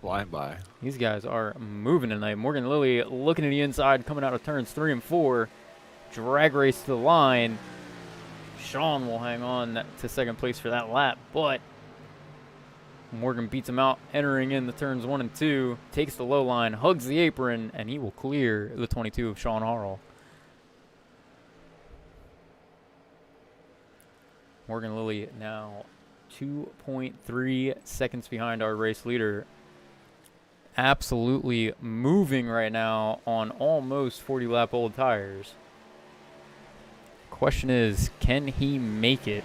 Flying by. These guys are moving tonight. Morgan Lilly looking at the inside, coming out of turns 3 and 4. Drag race to the line. Sean will hang on to second place for that lap, but Morgan beats him out, entering in the turns 1 and 2. Takes the low line, hugs the apron, and he will clear the 22 of Sean Harrell. Morgan Lilly now 2.3 seconds behind our race leader. Absolutely moving right now on almost 40-lap old tires. Question is, can he make it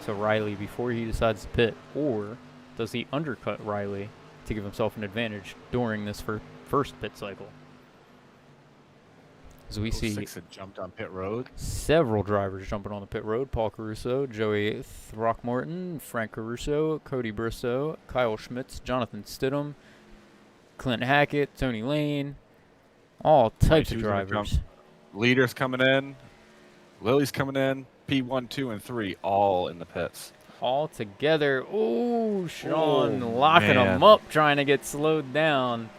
to Riley before he decides to pit, or does he undercut Riley to give himself an advantage during this first pit cycle. As we see 06 had jumped on pit road. several drivers jumping on the pit road. Paul Caruso, Joey Throckmorton, Frank Caruso, Cody Bristow, Kyle Schmitz, Jonathan Stidham, Clint Hackett, Tony Lane, all types of 22's gonna drivers. jump. Leaders coming in. Lily's coming in. P1, 2, and 3 all in the pits. All together. Ooh, Sean Oh, locking man. him up, trying to get slowed down.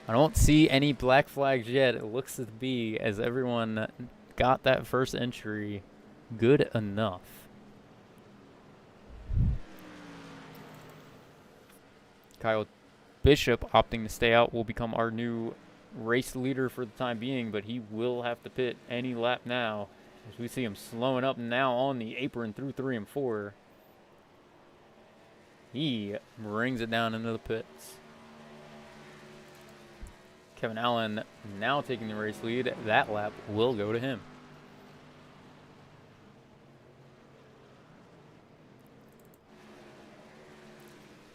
I don't see any black flags yet. It looks to be, as everyone got that first entry good enough. Kyle Bishop opting to stay out will become our new race leader for the time being, but he will have to pit any lap now, as we see him slowing up now on the apron through 3 and 4. He brings it down into the pits. Kevin Allen now taking the race lead. That lap will go to him.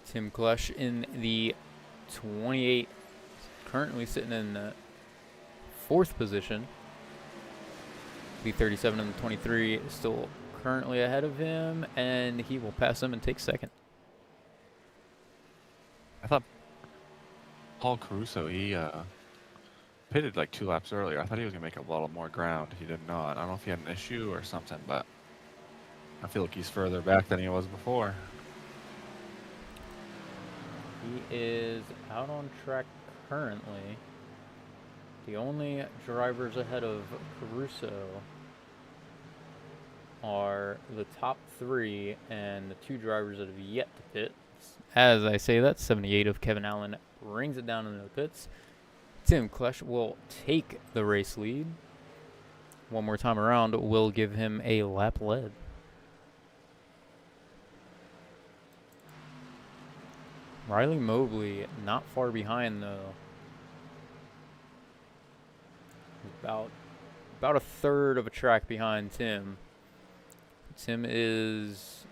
Tim Clush in the 28, currently sitting in the 4th position. The 37 and the 23 is still currently ahead of him, and he will pass him and take 2nd. I thought Paul Caruso, he pitted like 2 laps earlier. I thought he was going to make a lot more ground. He did not. I don't know if he had an issue or something, but I feel like he's further back than he was before. He is out on track currently. The only drivers ahead of Caruso are the top 3 and the 2 drivers that have yet to pit. As I say that, 78 of Kevin Allen brings it down into the pits. Tim Klesch will take the race lead. One more time around will give him a lap lead. Riley Mobley not far behind though. About a third of a track behind Tim. Tim is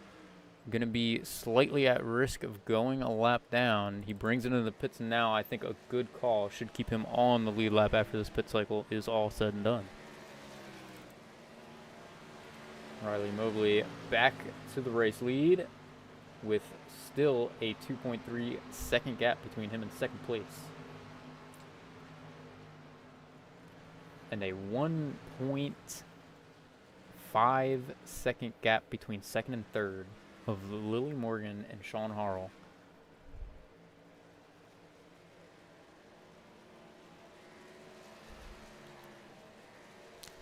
going to be slightly at risk of going a lap down. He brings it into the pits now. I think a good call should keep him on the lead lap after this pit cycle is all said and done. Riley Mobley back to the race lead with still a 2.3 second gap between him and 2nd place. And a 1.5 second gap between 2nd and 3rd of Lily Morgan and Sean Harrell.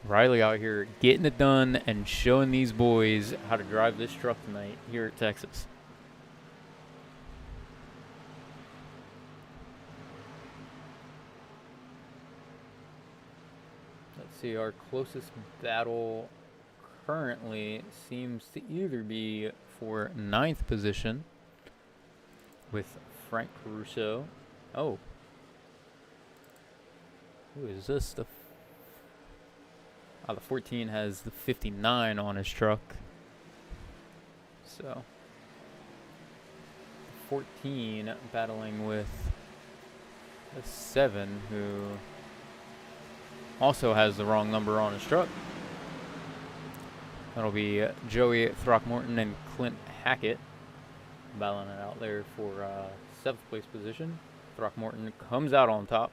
Riley out here getting it done and showing these boys how to drive this truck tonight here at Texas. Let's see, our closest battle currently seems to either be for 9th position with Frank Caruso. Oh. Who is this? The 14 has the 59 on his truck. So 14 battling with the 7 who also has the wrong number on his truck. That'll be Joey Throckmorton and Clint Hackett battling it out there for 7th place position. Throckmorton comes out on top.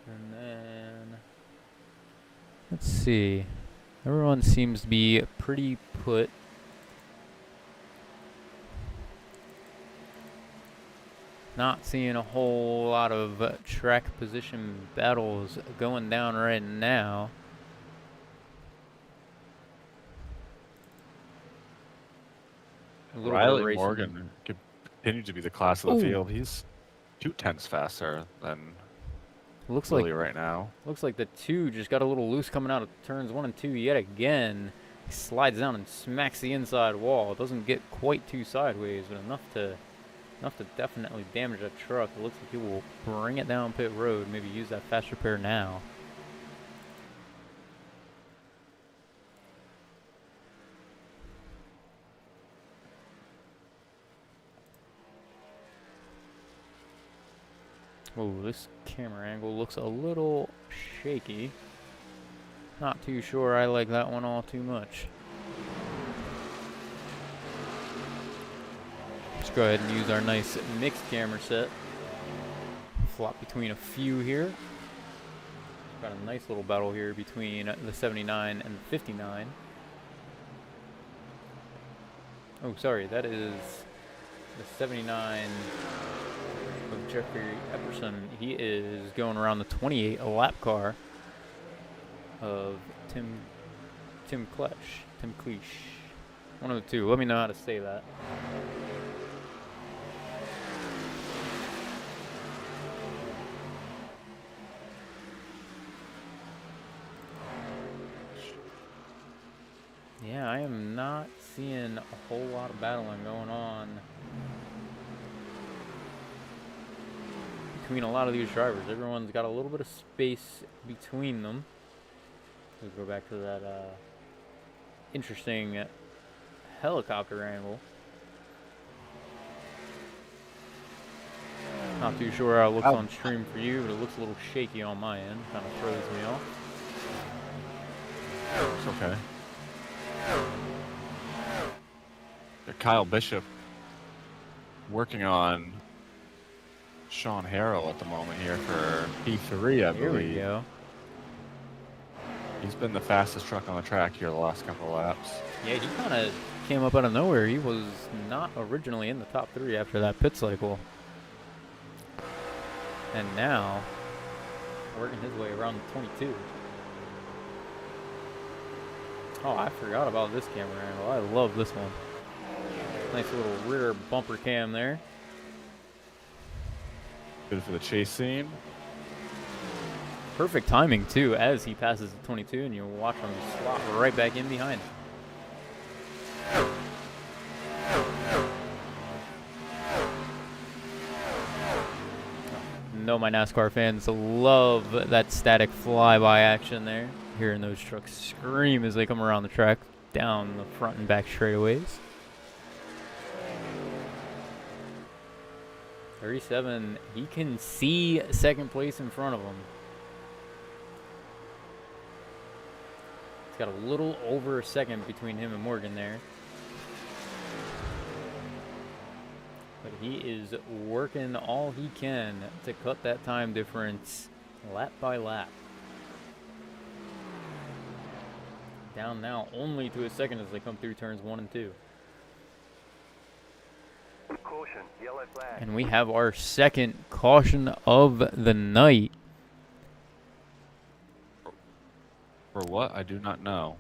And then, let's see. Everyone seems to be pretty put. Not seeing a whole lot of track position battles going down right now. Riley Morgan continues to be the class of the field. He's 2/10 faster than Lily right now. Looks like the 2 just got a little loose coming out of turns 1 and 2 yet again. He slides down and smacks the inside wall. It doesn't get quite too sideways, but enough to definitely damage that truck. It looks like he will bring it down pit road, maybe use that fast repair now. Oh, this camera angle looks a little shaky. Not too sure I like that one all too much. Let's go ahead and use our nice mixed camera set. Flop between a few here. Got a nice little battle here between the 79 and the 59. Oh, sorry, that is the 79 of Jeffrey Epperson. He is going around the 28, a lap car of Tim Clesh. One of the two. Let me know how to say that. Yeah, I am not seeing a whole lot of battling going on between a lot of these drivers. Everyone's got a little bit of space between them. Let's go back to that interesting helicopter angle. Not too sure how it looks on stream for you, but it looks a little shaky on my end. Kind of throws me off. It's okay. Kyle Bishop working on Sean Harrell at the moment here for P3, I believe. Here we go. He's been the fastest truck on the track here the last couple of laps. Yeah, he kind of came up out of nowhere. He was not originally in the top 3 after that pit cycle. And now, working his way around the 22. Oh, I forgot about this camera angle. I love this one. Nice little rear bumper cam there. Good for the chase scene. Perfect timing, too, as he passes the 22, and you watch him slot right back in behind him. No, my NASCAR fans love that static flyby action there. Hearing those trucks scream as they come around the track, down the front and back straightaways. 37, he can see second place in front of him. He's got a little over a second between him and Morgan there. But he is working all he can to cut that time difference lap by lap. Down now only to a second as they come through turns 1 and 2. Caution, yellow flag. And we have our second caution of the night. For what? I do not know.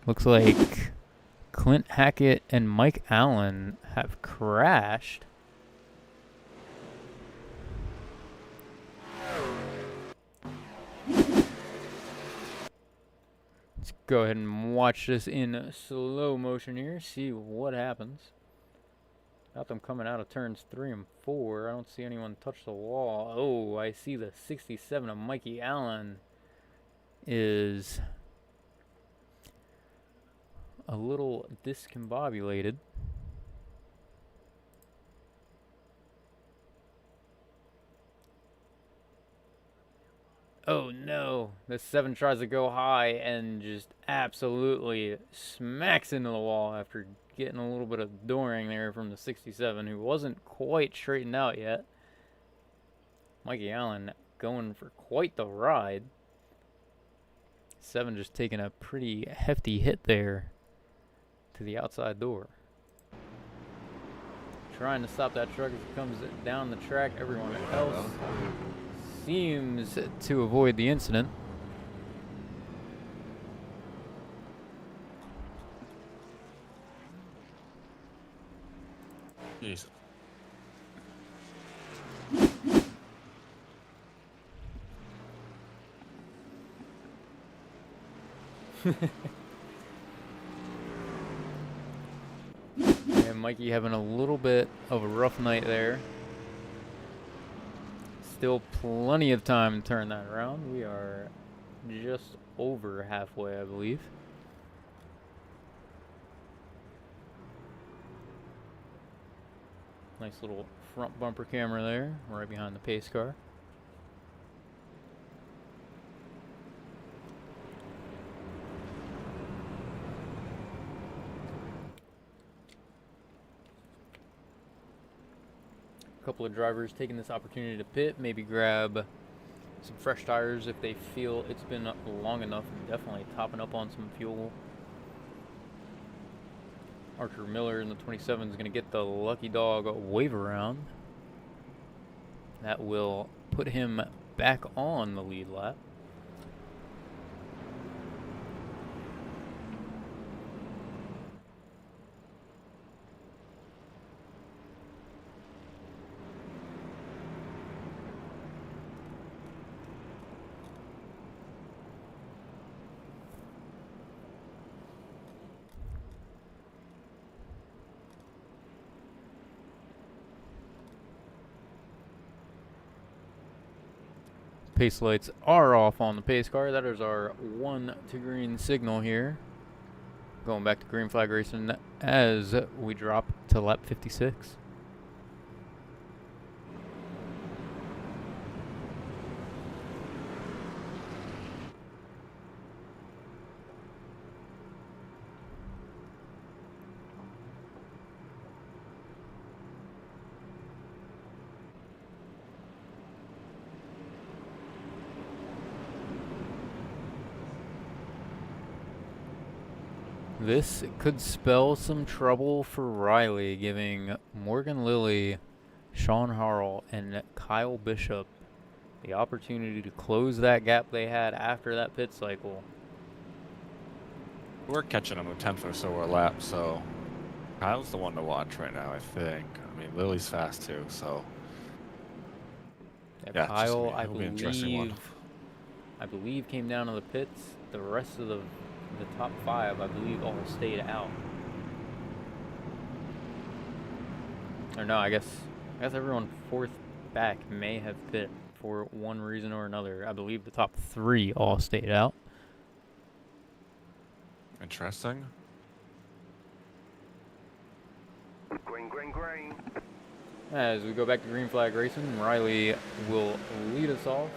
Looks like Clint Hackett and Mike Allen have crashed. Let's go ahead and watch this in slow motion here, see what happens. Got them coming out of turns 3 and 4. I don't see anyone touch the wall. Oh, I see the 67 of Mikey Allen is a little discombobulated. Oh no, the 7 tries to go high and just absolutely smacks into the wall after getting a little bit of dooring there from the 67, who wasn't quite straightened out yet. Mikey Allen going for quite the ride. 7 just taking a pretty hefty hit there to the outside door. Trying to stop that truck as it comes down the track. Everyone else seems to avoid the incident. Jeez. And Mikey having a little bit of a rough night there. Still plenty of time to turn that around. We are just over halfway, I believe. Nice little front bumper camera there, right behind the pace car. A couple of drivers taking this opportunity to pit, maybe grab some fresh tires if they feel it's been long enough, and definitely topping up on some fuel. Archer Miller in the 27 is going to get the lucky dog wave around. That will put him back on the lead lap. Pace lights are off on the pace car. That is our 1 to green signal here. Going back to green flag racing as we drop to lap 56. This could spell some trouble for Riley, giving Morgan Lilly, Sean Harrell, and Kyle Bishop the opportunity to close that gap they had after that pit cycle. We're catching them a 10th or so a lap, so Kyle's the one to watch right now, I think. I mean, Lily's fast too, so. Yeah, Kyle, I believe, came down to the pits. The rest of the top 5, I believe, all stayed out. Or no, I guess everyone 4th back may have pit for one reason or another. I believe the top 3 all stayed out. Interesting. Green, green, green. As we go back to green flag racing, Riley will lead us off.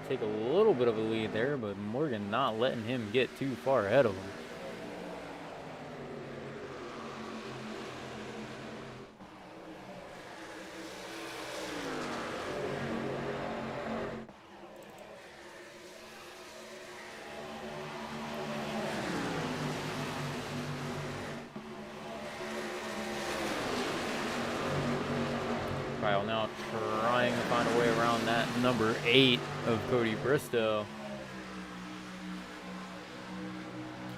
Take a little bit of a lead there, but Morgan not letting him get too far ahead of him. Kyle now trying to find a way around that number 8 of Cody Bristow.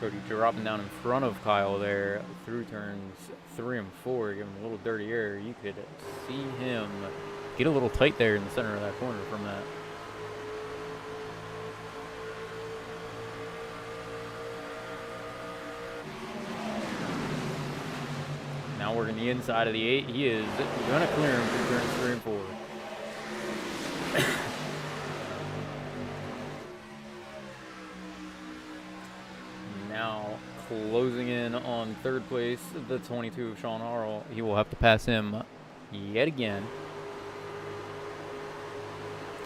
Cody dropping down in front of Kyle there through turns 3 and 4, giving him a little dirty air. You could see him get a little tight there in the center of that corner from that. Now working the inside of the 8. He is going to clear him through turns 3 and 4. Now closing in on 3rd place, the 22 of Sean Harrell. He will have to pass him yet again.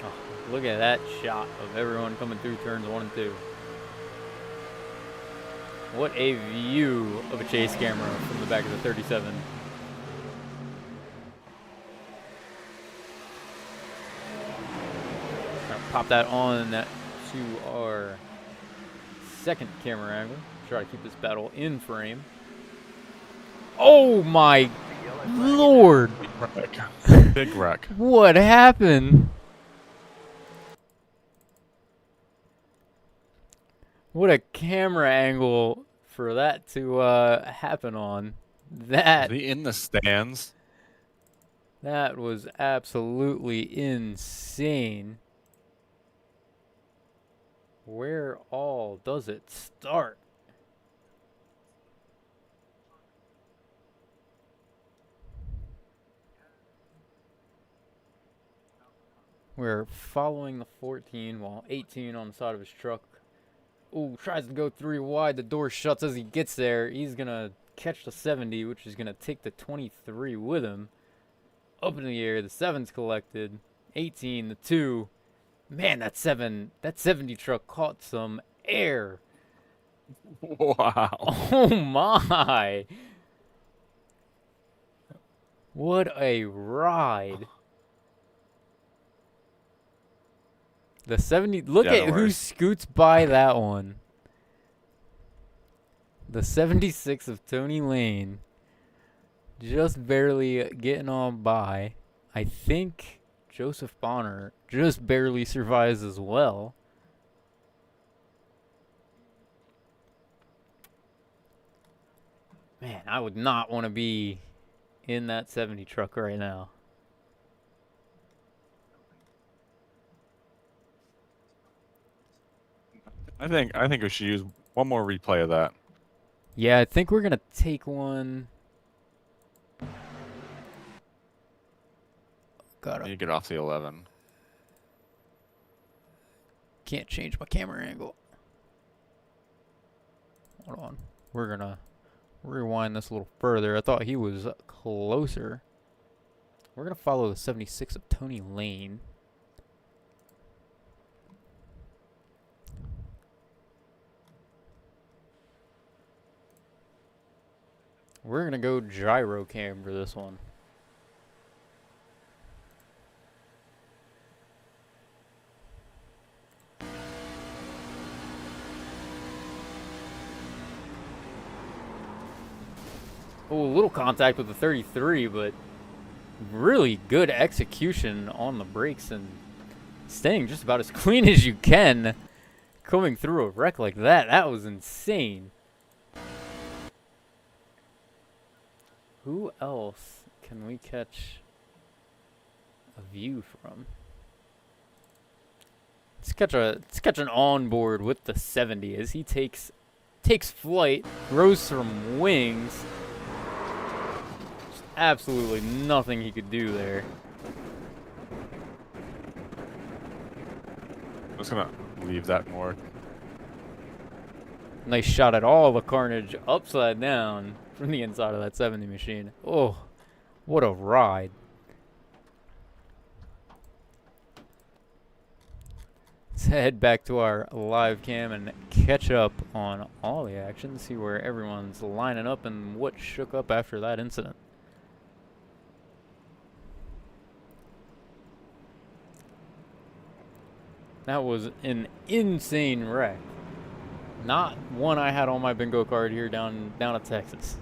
Oh, look at that shot of everyone coming through turns 1 and 2. What a view of a chase camera from the back of the 37. Gonna pop that on to our 2nd camera angle. Try to keep this battle in frame. Oh my Lord! Big wreck. What happened? What a camera angle for that to happen on. That Was he in the stands? That was absolutely insane. Where all does it start? We're following the 14 while 18 on the side of his truck. Ooh, tries to go 3 wide. The door shuts as he gets there. He's going to catch the 70, which is going to take the 23 with him. Up in the air, the 7's collected. 18, the 2. Man, that 70 truck caught some air. Wow. Oh my. What a ride. The 70. Look Yeah, at no who worries. scoots by that one. The 76 of Tony Lane. Just barely getting on by. I think Joseph Bonner just barely survives as well. Man, I would not want to be in that 70 truck right now. I think we should use one more replay of that. Yeah, I think we're going to take one. You get off the 11. Can't change my camera angle. Hold on. We're going to rewind this a little further. I thought he was closer. We're going to follow the 76 of Tony Lane. We're going to go gyro cam for this one. Oh, a little contact with the 33, but really good execution on the brakes and staying just about as clean as you can. Coming through a wreck like that, that was insane. Who else can we catch a view from? Let's catch an onboard with the 70 as he takes flight, grows some wings. Just absolutely nothing he could do there. I'm just gonna leave that more. Nice shot at all the carnage upside down from the inside of that 70 machine. Oh, what a ride. Let's head back to our live cam and catch up on all the action, see where everyone's lining up and what shook up after that incident. That was an insane wreck. Not one I had on my bingo card here down at Texas.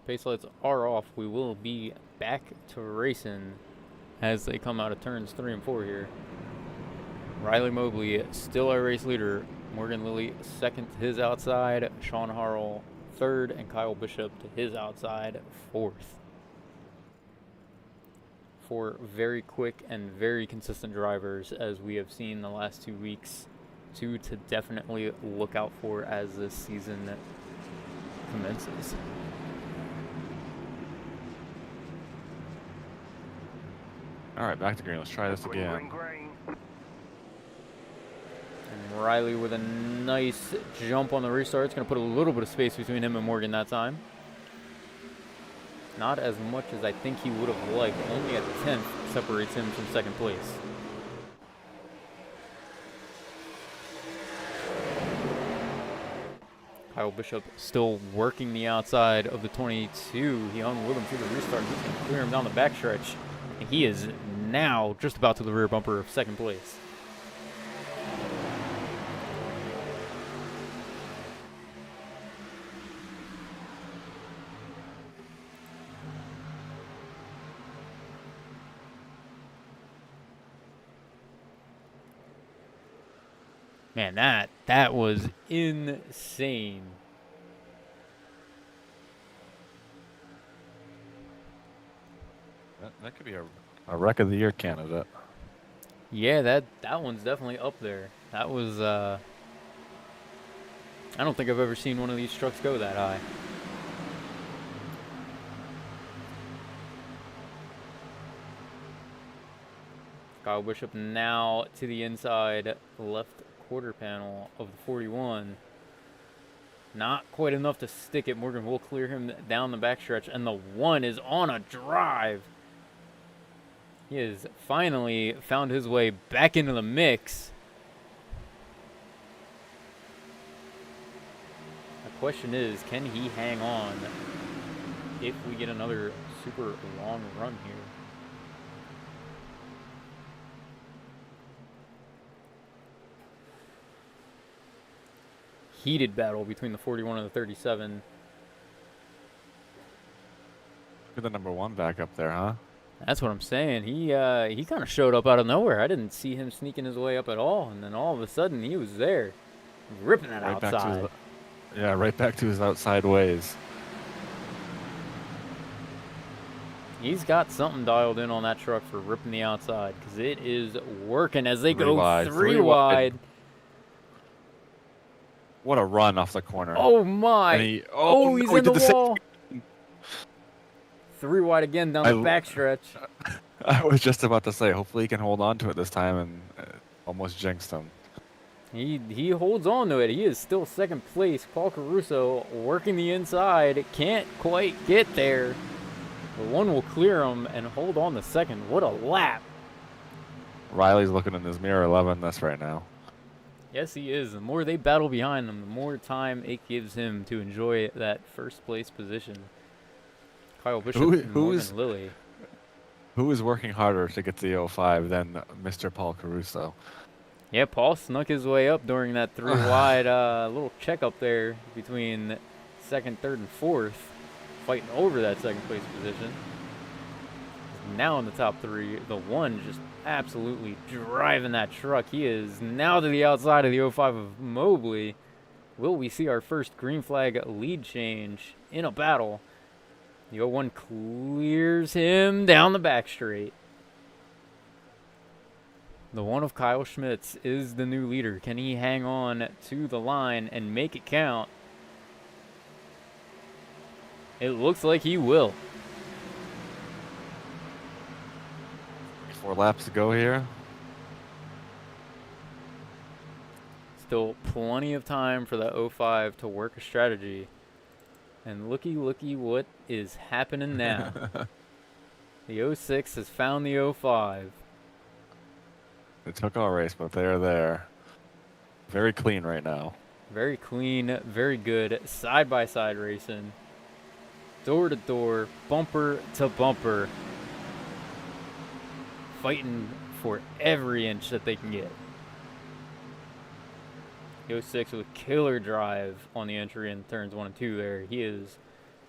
Pace lights are off. We will be back to racing as they come out of turns 3 and 4 here. Riley Mobley still our race leader. Morgan Lilly second to his outside. Sean Harrell third, and Kyle Bishop to his outside fourth. 4 very quick and very consistent drivers, as we have seen the last 2 weeks. 2 to definitely look out for as this season commences. All right, back to green. Let's try this Green, again. green. And Riley with a nice jump on the restart. It's going to put a little bit of space between him and Morgan that time. Not as much as I think he would have liked. Only a 10th separates him from second place. Kyle Bishop still working the outside of the 22. He hung with him through the restart. He's going to clear him down the backstretch. And he is now just about to the rear bumper of second place. Man, that was insane. That could be a wreck of the year candidate. Yeah, that one's definitely up there. That was I don't think I've ever seen one of these trucks go that high. Kyle Bishop now to the inside left quarter panel of the 41. Not quite enough to stick it. Morgan will clear him down the backstretch, and the 1 is on a drive. He has finally found his way back into the mix. question is, can he hang on if we get another super long run here? Heated battle between the 41 and the 37. Look at the number 1 back up there, huh? That's what I'm saying. He kind of showed up out of nowhere. I didn't see him sneaking his way up at all, and then all of a sudden he was there, ripping that Right back to outside. yeah, right back to his outside ways. He's got something dialed in on that truck for ripping the outside, because it is working as they Three go wide, three three wide. wide. What a run off the corner. Oh my! And he, Oh, no, he's he in the did the same wall. 3 wide again down the backstretch. I was just about to say, hopefully he can hold on to it this time, and almost jinxed him. He holds on to it. He is still second place. Paul Caruso working the inside. Can't quite get there. But one will clear him and hold on to second. What a lap. Riley's looking in his mirror 11 right now. Yes, he is. The more they battle behind them, the more time it gives him to enjoy that first place position. Kyle Bishop and Morgan Lilly. Who is working harder to get to the 05 than Mr. Paul Caruso? Yeah, Paul snuck his way up during that 3 wide little check up there between second, third, and fourth, fighting over that second place position. Now in the top 3, the 1 just absolutely driving that truck. He is now to the outside of the 05 of Mobley. Will we see our first green flag lead change in a battle? The 01 clears him down the back straight. The 1 of Kyle Schmitz is the new leader. Can he hang on to the line and make it count? It looks like he will. 4 laps to go here. Still plenty of time for that 05 to work a strategy. And looky what is happening now. The 06 has found the 05. It took all race, but they're there. Very clean right now. Very clean, very good. Side-by-side racing. Door to door, bumper to bumper. Fighting for every inch that they can get. The 06 with killer drive on the entry in turns 1 and 2 there. He is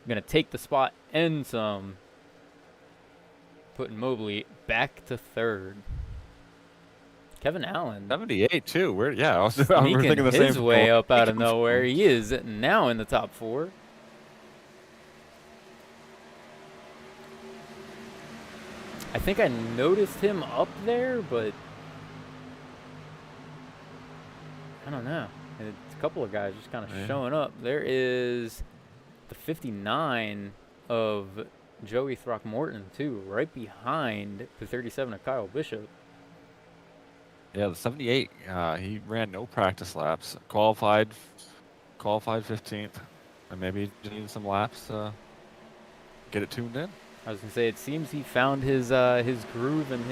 going to take the spot and some. Putting Mobley back to third. Kevin Allen. 78 too. We're I was Sneaking thinking the same. his way up out of nowhere. He is now in the top 4. I think I noticed him up there, but I don't know. It's a couple of guys just kind of showing up. There is the 59 of Joey Throckmorton, too, right behind the 37 of Kyle Bishop. Yeah, the 78, he ran no practice laps. Qualified 15th, and maybe just needed some laps to get it tuned in. I was gonna say, it seems he found his groove and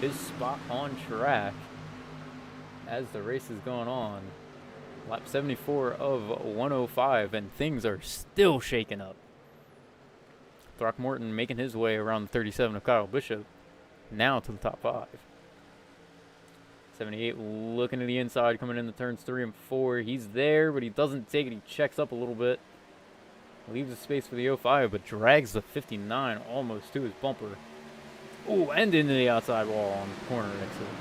his spot on track as the race is going on. Lap 74 of 105, and things are still shaking up. Throckmorton making his way around the 37 of Kyle Bishop, now to the top 5. 78 looking to the inside, coming in the turns 3 and 4. He's there, but he doesn't take it. He checks up a little bit. Leaves a space for the 05, but drags the 59 almost to his bumper. Oh, and into the outside wall on the corner next to him.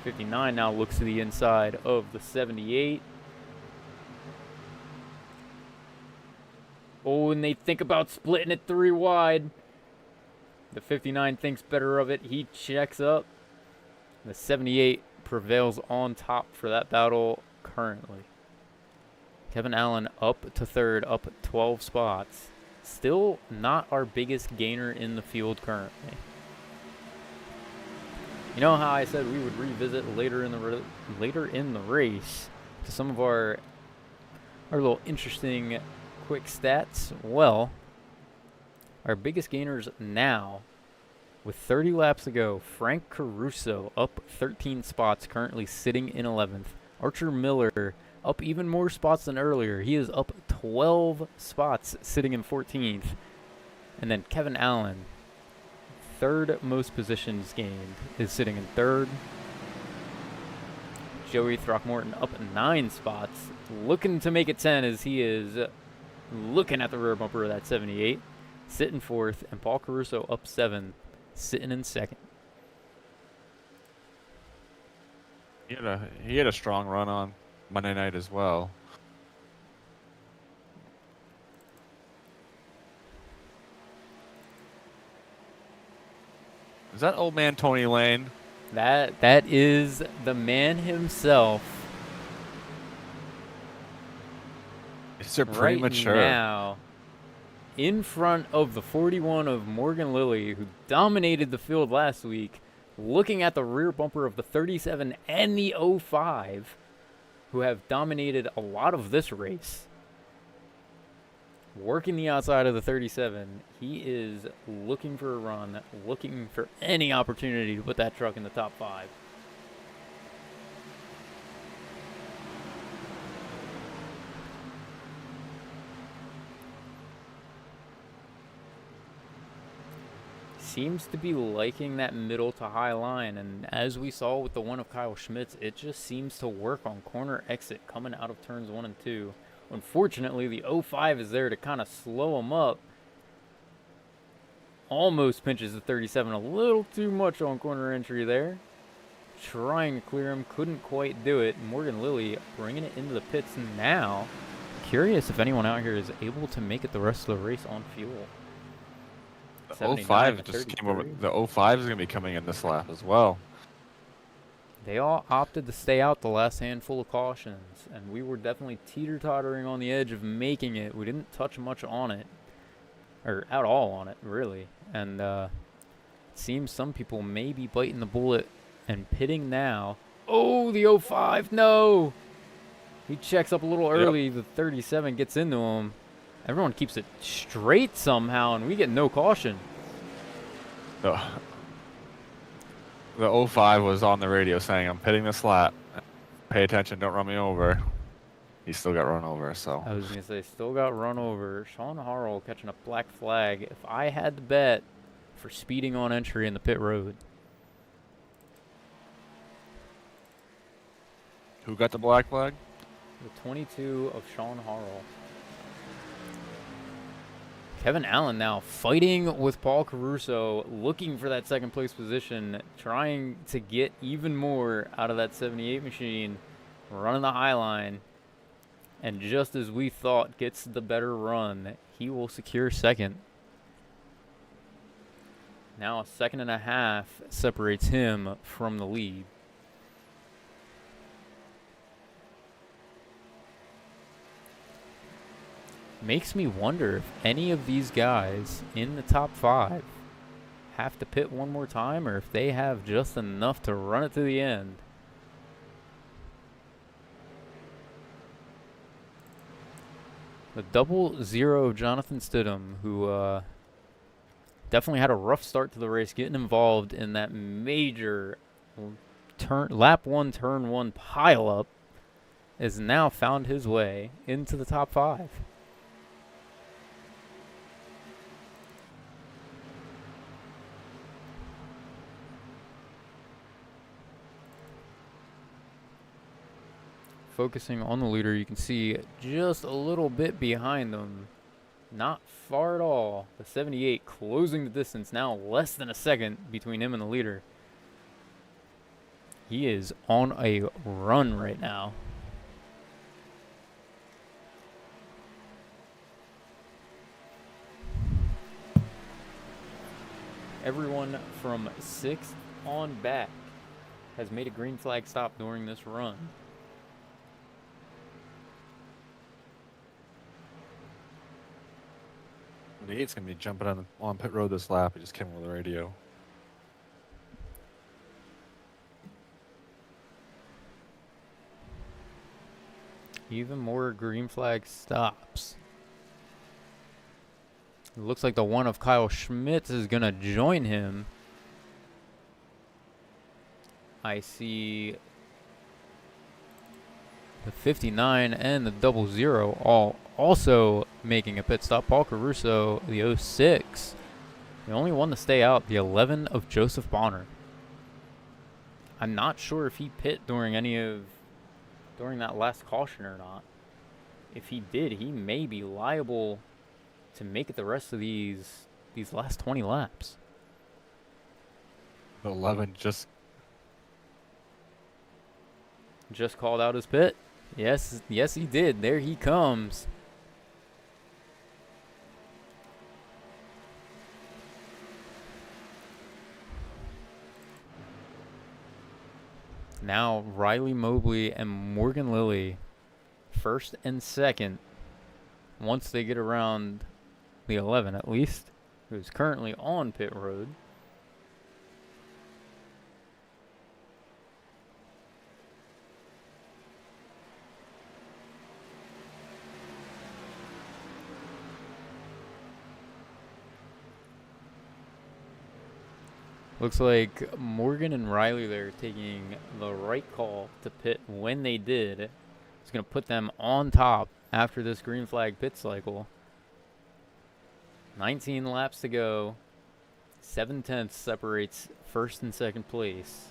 59 now looks to the inside of the 78. Oh, and they think about splitting it 3 wide. The 59 thinks better of it. He checks up. The 78 prevails on top for that battle currently. Kevin Allen up to third, up 12 spots. Still not our biggest gainer in the field currently. You know how I said we would revisit later in the race to some of our little interesting quick stats? Well, our biggest gainers now, with 30 laps to go, Frank Caruso up 13 spots, currently sitting in 11th. Archer Miller up even more spots than earlier. He is up 12 spots, sitting in 14th. And then Kevin Allen, third most positions gained, is sitting in third. Joey Throckmorton up 9 spots, looking to make it 10 as he is looking at the rear bumper of that 78, sitting fourth, and Paul Caruso up 7, sitting in second. He had a strong run on Monday night as well. Is that old man Tony Lane? That is the man himself. It's a premature. Right now, in front of the 41 of Morgan Lilly, who dominated the field last week, looking at the rear bumper of the 37 and the 05, who have dominated a lot of this race. Working the outside of the 37, he is looking for a run, looking for any opportunity to put that truck in the top 5. Seems to be liking that middle to high line, and as we saw with the one of Kyle Schmitz, it just seems to work on corner exit coming out of turns 1 and 2. Unfortunately, the 05 is there to kind of slow him up. Almost pinches the 37 a little too much on corner entry there. Trying to clear him, couldn't quite do it. Morgan Lilly bringing it into the pits now. Curious if anyone out here is able to make it the rest of the race on fuel. The 05 just came over. The 05 is going to be coming in this lap as well. They all opted to stay out the last handful of cautions, and we were definitely teeter-tottering on the edge of making it. We didn't touch much on it, or at all on it, really. And it seems some people may be biting the bullet and pitting now. Oh, the 05, no! He checks up a little early. Yep. The 37 gets into him. Everyone keeps it straight somehow, and we get no caution. The 05 was on the radio saying, "I'm pitting this lap. Pay attention, don't run me over." He still got run over, so. I was going to say, still got run over. Sean Harrell catching a black flag. If I had to bet for speeding on entry in the pit road. Who got the black flag? The 22 of Sean Harrell. Kevin Allen now fighting with Paul Caruso, looking for that second place position, trying to get even more out of that 78 machine, running the high line. And just as we thought gets the better run, he will secure second. Now a second and a half separates him from the lead. Makes me wonder if any of these guys in the top 5 have to pit one more time, or if they have just enough to run it to the end. The 00 of Jonathan Stidham, who definitely had a rough start to the race, getting involved in that major lap 1, turn 1 pileup, has now found his way into the top 5. Focusing on the leader, you can see just a little bit behind them. Not far at all. The 78 closing the distance, now less than a second between him and the leader. He is on a run right now. Everyone from 6th on back has made a green flag stop during this run. The 8's going to be jumping on pit road this lap. He just came over the radio. Even more green flag stops. It looks like the one of Kyle Schmitz is going to join him. I see The 59 and the 00 all also making a pit stop. Paul Caruso, the 06, the only one to stay out, the 11 of Joseph Bonner. I'm not sure if he pit during that last caution or not. If he did, he may be liable to make it the rest of these last 20 laps. 11 just called out his pit. Yes, he did. There he comes. Now Riley Mobley and Morgan Lilly, first and second, once they get around the 11 at least, who's currently on pit road. Looks like Morgan and Riley there taking the right call to pit when they did. It's going to put them on top after this green flag pit cycle. 19 laps to go. 7/10 separates first and second place.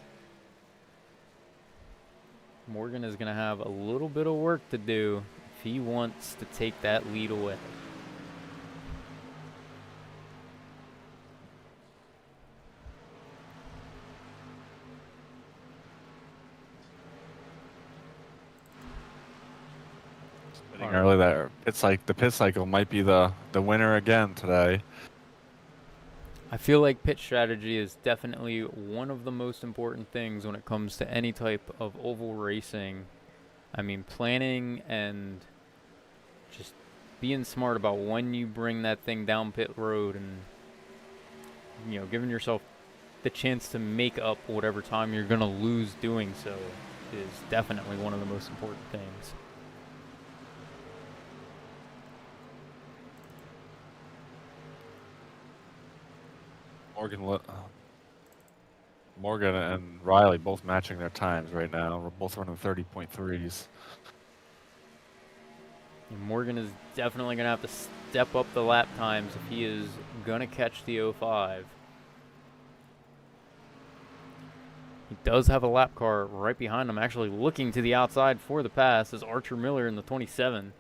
Morgan is going to have a little bit of work to do if he wants to take that lead away. early there. It's like the pit cycle might be the winner again today. I feel like pit strategy is definitely one of the most important things when it comes to any type of oval racing. I mean, planning and just being smart about when you bring that thing down pit road and, you know, giving yourself the chance to make up whatever time you're going to lose doing so is definitely one of the most important things. Morgan and Riley both matching their times right now. We're both running 30.3s. Morgan is definitely going to have to step up the lap times if he is going to catch the 05. He does have a lap car right behind him, actually looking to the outside for the pass, is Archer Miller in the 27.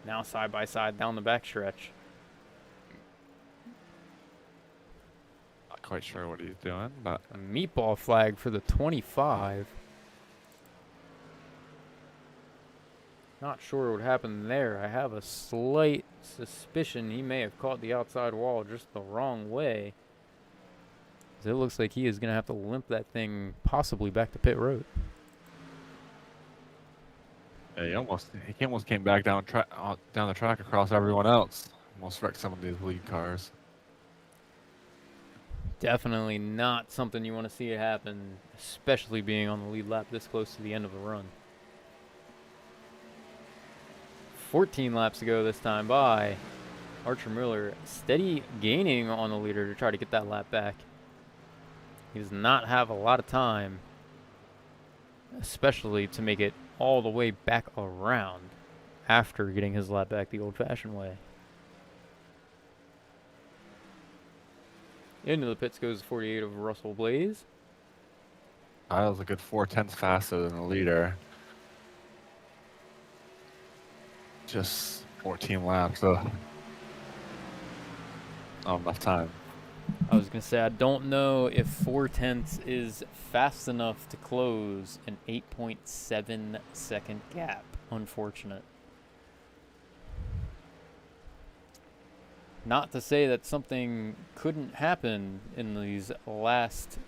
Now side by side down the backstretch. Not quite sure what he's doing, but A meatball flag for the 25. Not sure what happened there. I have a slight suspicion he may have caught the outside wall just the wrong way. It looks like he is going to have to limp that thing possibly back to pit road. yeah, he almost came back down the track across everyone else. Almost wrecked some of these lead cars. Definitely not something you want to see it happen, especially being on the lead lap this close to the end of a run. 14 laps to go this time by Archer Miller, steady gaining on the leader to try to get that lap back. He does not have a lot of time, especially to make it all the way back around after getting his lap back the old-fashioned way. Into the pits goes 48 of Russell Blaze. Kyle's a good 4/10 faster than the leader. Just 14 laps, so not enough time. I was going to say, I don't know if 4/10 is fast enough to close an 8.7 second gap. Unfortunate. Not to say that something couldn't happen in these last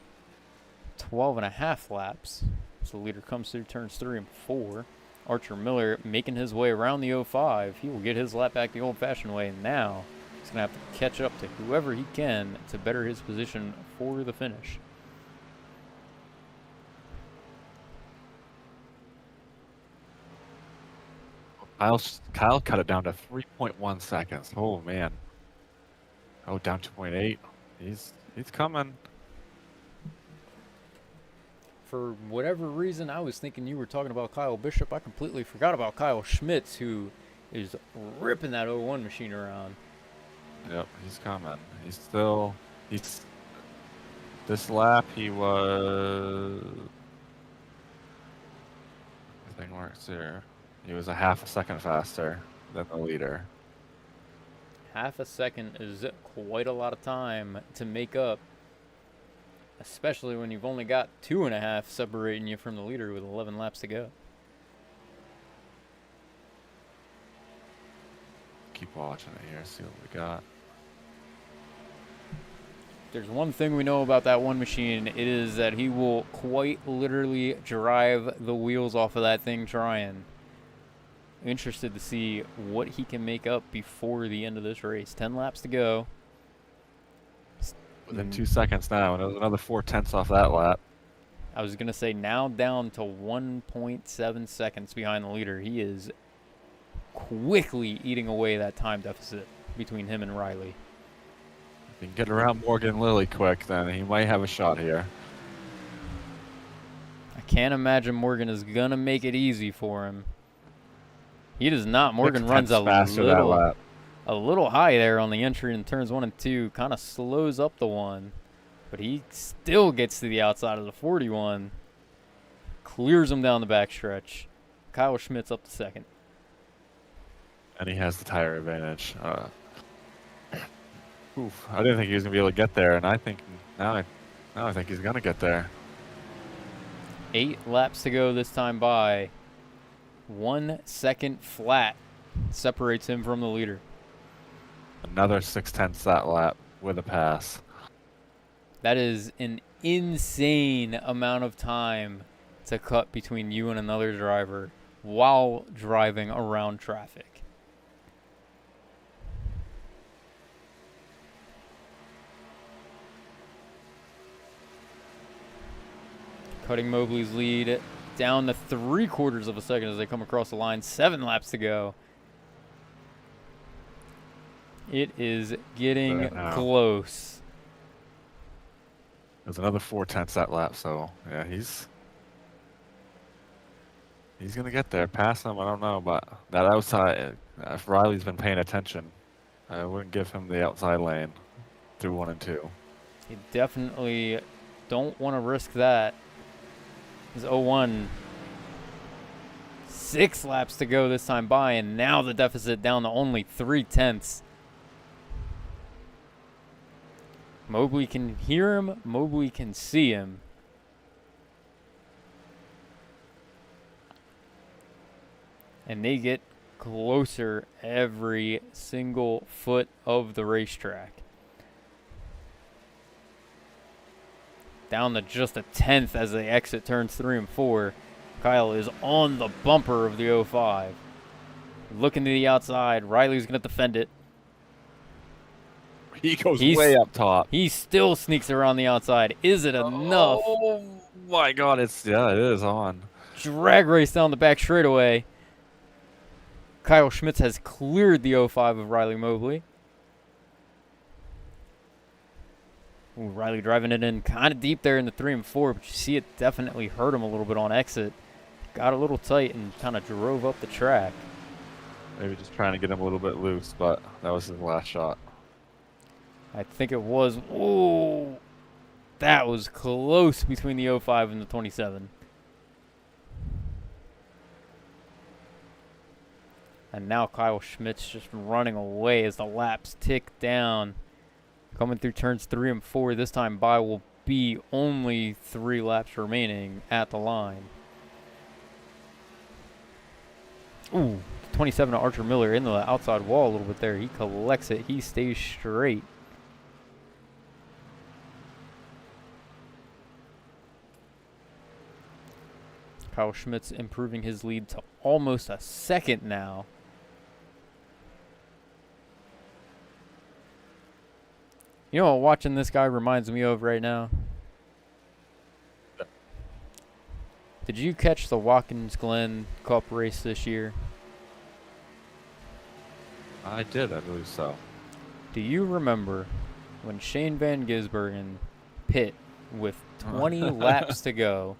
12 and a half laps. So the leader comes through turns 3 and 4. Archer Miller making his way around the 05. He will get his lap back the old-fashioned way, and now he's going to have to catch up to whoever he can to better his position for the finish. Kyle cut it down to 3.1 seconds. Oh, man. Oh, down 2.8. He's coming. for whatever reason, I was thinking you were talking about Kyle Bishop. I completely forgot about Kyle Schmitz, who is ripping that 01 machine around. Yep, he's coming. This lap, he was... The thing works here. He was a half a second faster than the leader. Half a second is quite a lot of time to make up, especially when you've only got 2.5 separating you from the leader with 11 laps to go. Keep watching it here, see what we got. There's one thing we know about that one machine. It is that he will quite literally drive the wheels off of that thing trying. Interested to see what he can make up before the end of this race. 10 laps to go. Within 2 seconds now, and it was another 4/10 off that lap. I was going to say now down to 1.7 seconds behind the leader. He is quickly eating away that time deficit between him and Riley. If he can get around Morgan and Lilly quick, then he might have a shot here. I can't imagine Morgan is going to make it easy for him. He does not. Morgan runs a little high there on the entry in turns 1 and 2. Kind of slows up the one. But he still gets to the outside of the 41. Clears him down the backstretch. Kyle Schmitz up to second. And he has the tire advantage. I didn't think he was going to be able to get there, and I think now I think he's going to get there. 8 laps to go this time by. 1 second flat separates him from the leader. Another 6/10 that lap with a pass. That is an insane amount of time to cut between you and another driver while driving around traffic. Cutting Mobley's lead down to 3/4 of a second as they come across the line. 7 laps to go. It is getting close. There's another 4/10 that lap, so yeah, he's gonna get there. Pass him, I don't know, but that outside, if Riley's been paying attention, I wouldn't give him the outside lane through 1 and 2. You definitely don't want to risk that. It's 01. 6 laps to go this time by, and now the deficit down to only 3/10. Mobley can hear him. Mobley can see him. And they get closer every single foot of the racetrack. Down to just a 10th as they exit turns 3 and 4. Kyle is on the bumper of the 05. Looking to the outside. Riley's going to defend it. He goes way up top. He still sneaks around the outside. Is it enough? Oh my God, it is on. Drag race down the back straightaway. Kyle Schmitz has cleared the 05 of Riley Mobley. Ooh, Riley driving it in kind of deep there in the 3 and 4, but you see it definitely hurt him a little bit on exit. Got a little tight and kind of drove up the track. Maybe just trying to get him a little bit loose, but that was his last shot. I think it was. Ooh, that was close between the 05 and the 27. And now Kyle Schmitz just running away as the laps tick down. Coming through turns 3 and 4. This time by will be only 3 laps remaining at the line. Ooh, 27 to Archer Miller in the outside wall a little bit there. He collects it. He stays straight. Kyle Schmitz improving his lead to almost a second now. You know what watching this guy reminds me of right now? Did you catch the Watkins Glen Cup race this year? I did, I believe so. Do you remember when Shane Van Gisbergen pit with 20 laps to go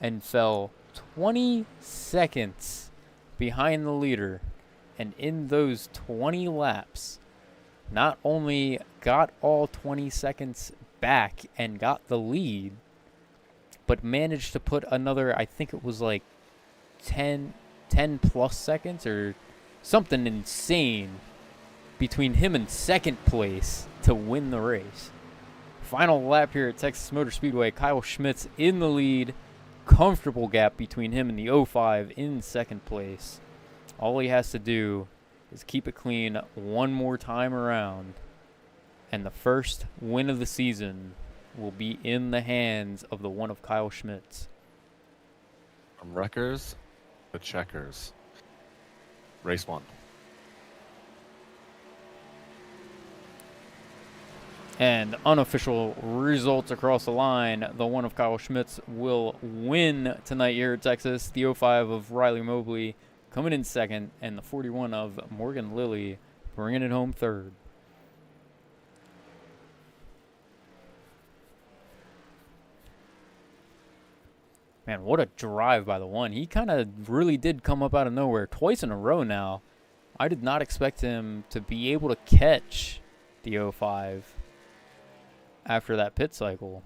and fell 20 seconds behind the leader. And in those 20 laps, not only got all 20 seconds back and got the lead, but managed to put another, I think it was like 10 plus seconds or something insane between him and second place to win the race. Final lap here at Texas Motor Speedway. Kyle Schmidt's in the lead. Comfortable gap between him and the 05 in second place. All he has to do is keep it clean one more time around, and the first win of the season will be in the hands of the one of Kyle Schmidt's. From wreckers to checkers. Race 1. And unofficial results across the line. The one of Kyle Schmidt's will win tonight here at Texas. The 05 of Riley Mobley coming in second, and the 41 of Morgan Lilly bringing it home third. Man, what a drive by the one. He kind of really did come up out of nowhere twice in a row now. I did not expect him to be able to catch the 05 after that pit cycle.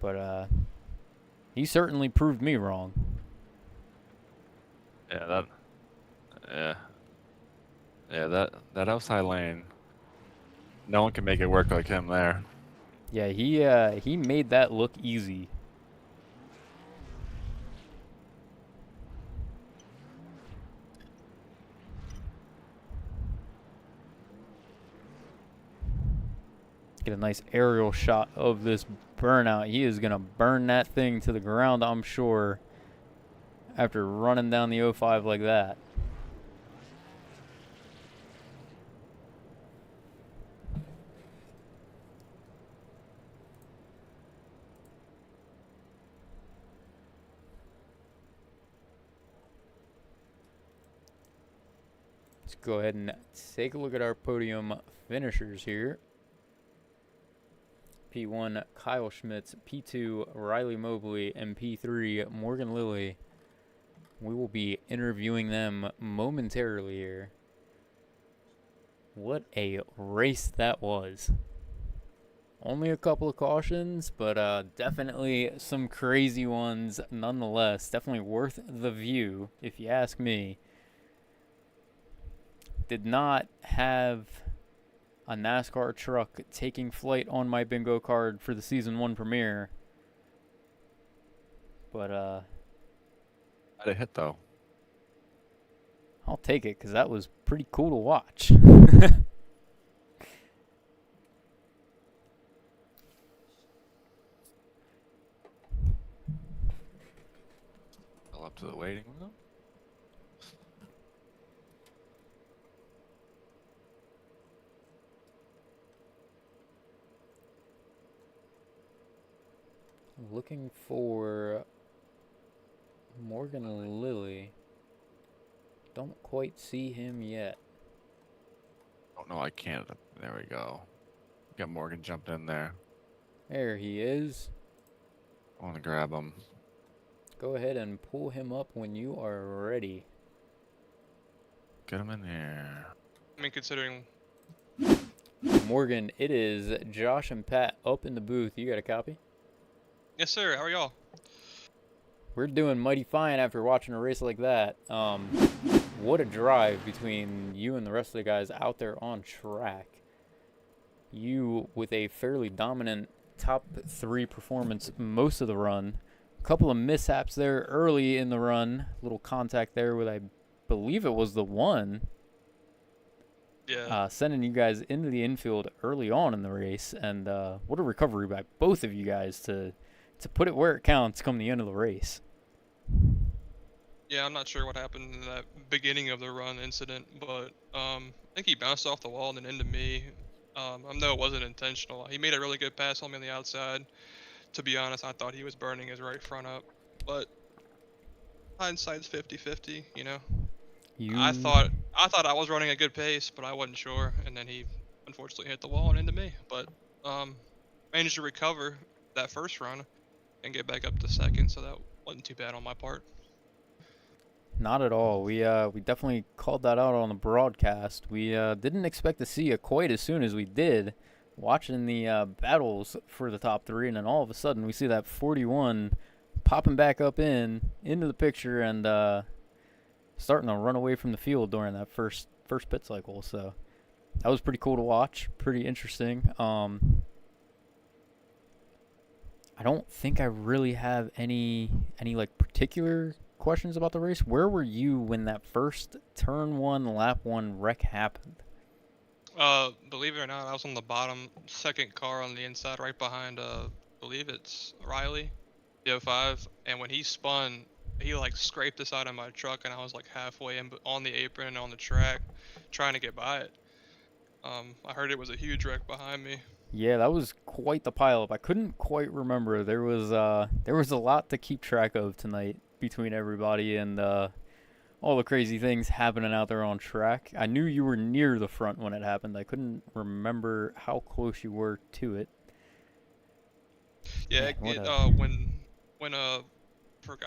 But he certainly proved me wrong. Yeah, that outside lane, no one can make it work like him there. Yeah, he made that look easy. Get a nice aerial shot of this burnout. He is going to burn that thing to the ground, I'm sure, after running down the 05 like that. Let's go ahead and take a look at our podium finishers here. P1, Kyle Schmidt's, P2, Riley Mobley, and P3, Morgan Lilly. We will be interviewing them momentarily here. What a race that was. Only a couple of cautions, but definitely some crazy ones nonetheless. Definitely worth the view, if you ask me. Did not have a NASCAR truck taking flight on my bingo card for the season 1 premiere. But Had a hit though. I'll take it because that was pretty cool to watch. Pull up to the waiting room. Looking for Morgan Lilly. Don't quite see him yet. Oh no, I can't. There we go. Got Morgan jumped in there. There he is. I want to grab him. Go ahead and pull him up when you are ready. Get him in here. I mean, considering... Morgan, it is Josh and Pat up in the booth. You got a copy? Yes, sir. How are y'all? We're doing mighty fine after watching a race like that. What a drive between you and the rest of the guys out there on track. You with a fairly dominant top 3 performance most of the run. A couple of mishaps there early in the run. Little contact there with, I believe it was the 1. Yeah. Sending you guys into the infield early on in the race. And what a recovery by both of you guys to put it where it counts come the end of the race. Yeah, I'm not sure what happened in that beginning of the run incident, but I think he bounced off the wall and then into me. I know it wasn't intentional. He made a really good pass on me on the outside. To be honest, I thought he was burning his right front up, but hindsight's 50-50, you know. I thought I was running a good pace, but I wasn't sure, and then he unfortunately hit the wall and into me. But managed to recover that first run and get back up to second, so that wasn't too bad on my part. Not at all. We definitely called that out on the broadcast. We didn't expect to see it quite as soon as we did, watching the battles for the top 3, and then all of a sudden we see that 41 popping back up into the picture and starting to run away from the field during that first pit cycle. So that was pretty cool to watch. Pretty interesting. I don't think I really have any like particular questions about the race. Where were you when that first turn 1, lap 1 wreck happened? Believe it or not, I was on the bottom, second car on the inside, right behind, believe it's Riley, the 05, and when he spun, he like scraped the side of my truck, and I was like halfway in, on the apron and on the track, trying to get by it. I heard it was a huge wreck behind me. Yeah, that was quite the pileup. I couldn't quite remember. There was a lot to keep track of tonight between everybody and all the crazy things happening out there on track. I knew you were near the front when it happened. I couldn't remember how close you were to it. Yeah, I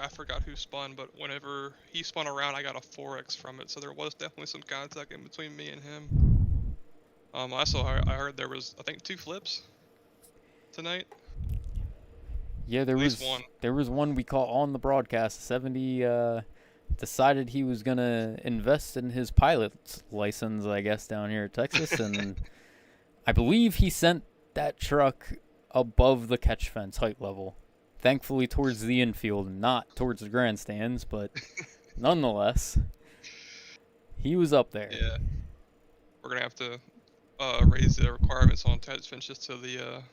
forgot who spun, but whenever he spun around, I got a 4X from it, so there was definitely some contact in between me and him. I heard there was, I think, 2 flips tonight. Yeah, there was one we caught on the broadcast. 70 decided he was gonna invest in his pilot's license, I guess, down here in Texas, and I believe he sent that truck above the catch fence height level. Thankfully towards the infield, not towards the grandstands, but nonetheless, he was up there. Yeah, we're gonna have to raise the requirements on catch fences to the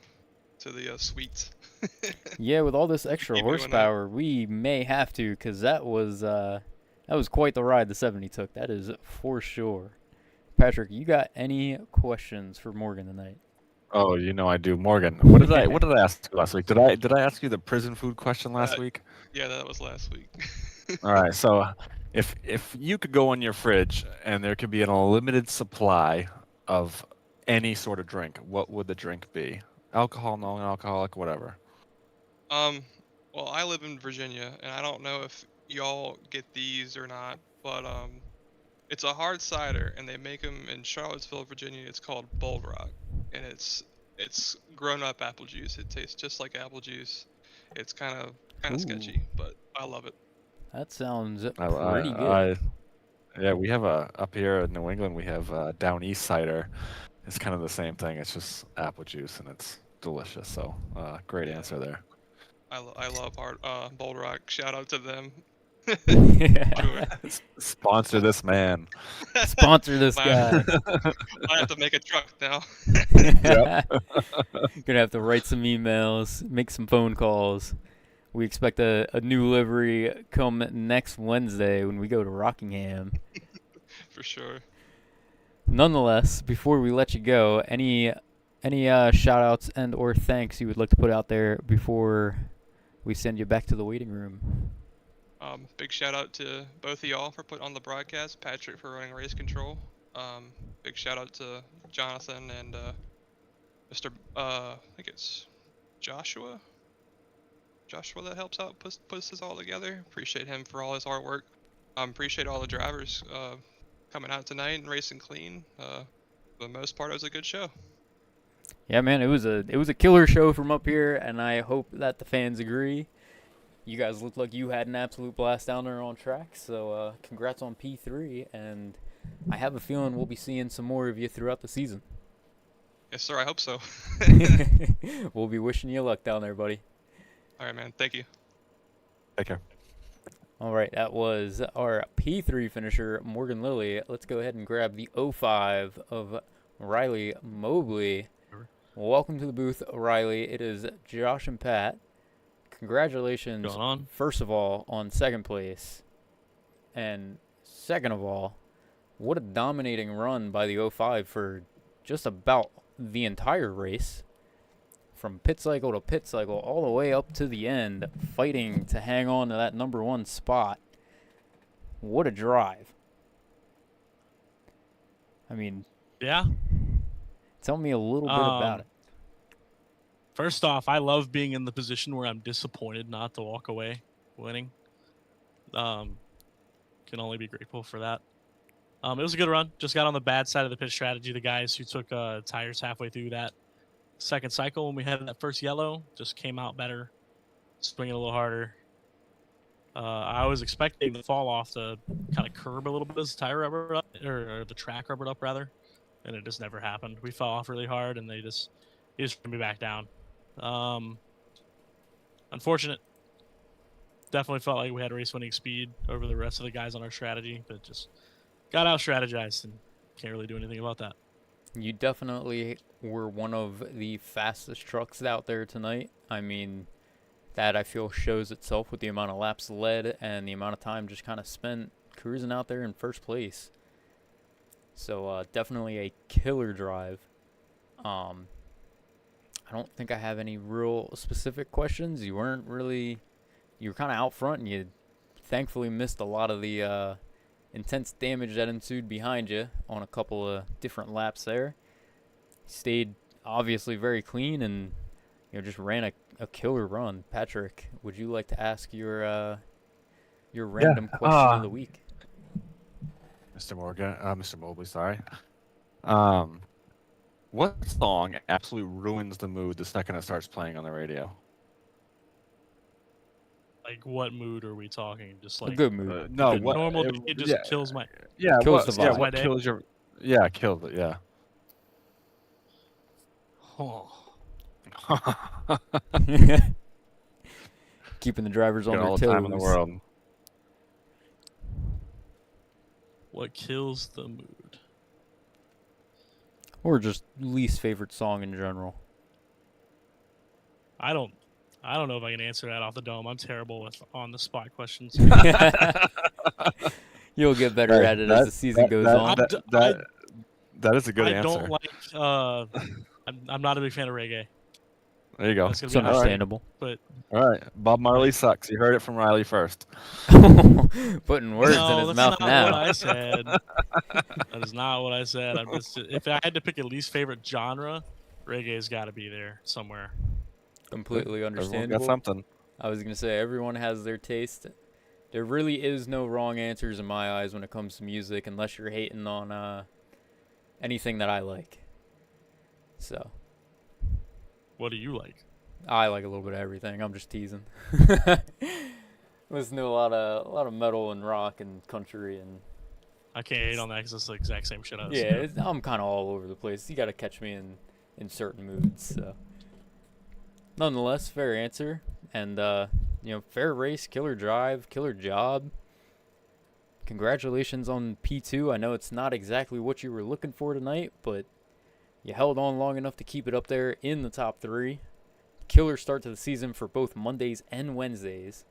suites. Yeah, with all this extra horsepower, we may have to, because that was quite the ride the 70 took. That is for sure. Patrick, you got any questions for Morgan tonight? Oh, you know I do. Morgan, what did I ask you last week? Did I ask you the prison food question last week? Yeah, that was last week. All right, so if you could go on your fridge and there could be an unlimited supply of any sort of drink, what would the drink be? Alcohol, non-alcoholic, whatever. Well, I live in Virginia, and I don't know if y'all get these or not, but it's a hard cider, and they make them in Charlottesville, Virginia. It's called Bold Rock, and it's grown-up apple juice. It tastes just like apple juice. It's kind of sketchy, but I love it. That sounds pretty good. Yeah, we have up here in New England, we have Down East cider. It's kind of the same thing. It's just apple juice, and it's delicious. So, great answer there. I love Bold Rock. Shout out to them. Sponsor this man. Sponsor this guy. I have to make a truck now. Gonna have to write some emails, make some phone calls. We expect a new livery come next Wednesday when we go to Rockingham. For sure. Nonetheless, before we let you go, any shout outs and or thanks you would like to put out there before we send you back to the waiting room? Big shout out to both of y'all for putting on the broadcast, Patrick for running race control. Big shout out to Jonathan and Mr. I think it's Joshua that helps out, puts this all together. Appreciate him for all his hard work. Appreciate all the drivers coming out tonight and racing clean. For the most part, it was a good show. Yeah, man, it was a killer show from up here, and I hope that the fans agree. You guys look like you had an absolute blast down there on track, so congrats on P3, and I have a feeling we'll be seeing some more of you throughout the season. Yes, sir, I hope so. We'll be wishing you luck down there, buddy. All right, man. Thank you. Take care. All right, that was our P3 finisher, Morgan Lilly. Let's go ahead and grab the 05 of Riley Mobley. Welcome to the booth, Riley. It is Josh and Pat. Congratulations, first of all, on second place. And second of all, what a dominating run by the 05 for just about the entire race. From pit cycle to pit cycle, all the way up to the end, fighting to hang on to that number 1 spot. What a drive. I mean, yeah. Tell me a little bit about it. First off, I love being in the position where I'm disappointed not to walk away winning. Can only be grateful for that. It was a good run. Just got on the bad side of the pit strategy. The guys who took tires halfway through that second cycle when we had that first yellow just came out better, swinging a little harder. I was expecting the fall off to kind of curb a little bit as the tire rubbered up, or the track rubbered up rather, and it just never happened. We fell off really hard, and they just put me back down. Unfortunate. Definitely felt like we had race winning speed over the rest of the guys on our strategy, but just got out strategized and can't really do anything about that. You definitely were one of the fastest trucks out there tonight. I mean, that I feel shows itself with the amount of laps led and the amount of time just kind of spent cruising out there in first place. So definitely a killer drive. I don't think I have any real specific questions. You were kind of out front, and you thankfully missed a lot of the intense damage that ensued behind you on a couple of different laps there. Stayed obviously very clean and just ran a killer run. Patrick, would you like to ask your random question of the week? Mr. Mobley, sorry. What song absolutely ruins the mood the second it starts playing on the radio? Like, what mood are we talking? Just like a good mood. No, what normal day, it just kills my kills the vibe. What kills your kills it, yeah. Keeping the drivers on their all toes. the time in the world. What kills the mood? Or just least favorite song in general. I don't know if I can answer that off the dome. I'm terrible with on the spot questions. You'll get better at it as the season goes on. That is a good answer. I don't like. I'm not a big fan of reggae. There you go. It's understandable. But all right, Bob Marley sucks. You heard it from Riley first. Putting words in his mouth now. What I said. That is not what I said. I'm just if I had to pick a least favorite genre, reggae's got to be there somewhere. Completely understandable. Everyone got something. I was gonna say everyone has their taste. There really is no wrong answers in my eyes when it comes to music, unless you're hating on anything that I like. So. What do you like? I like a little bit of everything. I'm just teasing. Listen to a lot of metal and rock and country and. I can't hate on that because it's the exact same shit I was. Yeah, I'm kind of all over the place. You got to catch me in certain moods. So. Nonetheless, fair answer, and fair race, killer drive, killer job. Congratulations on P2. I know it's not exactly what you were looking for tonight, but you held on long enough to keep it up there in the top 3. Killer start to the season for both Mondays and Wednesdays.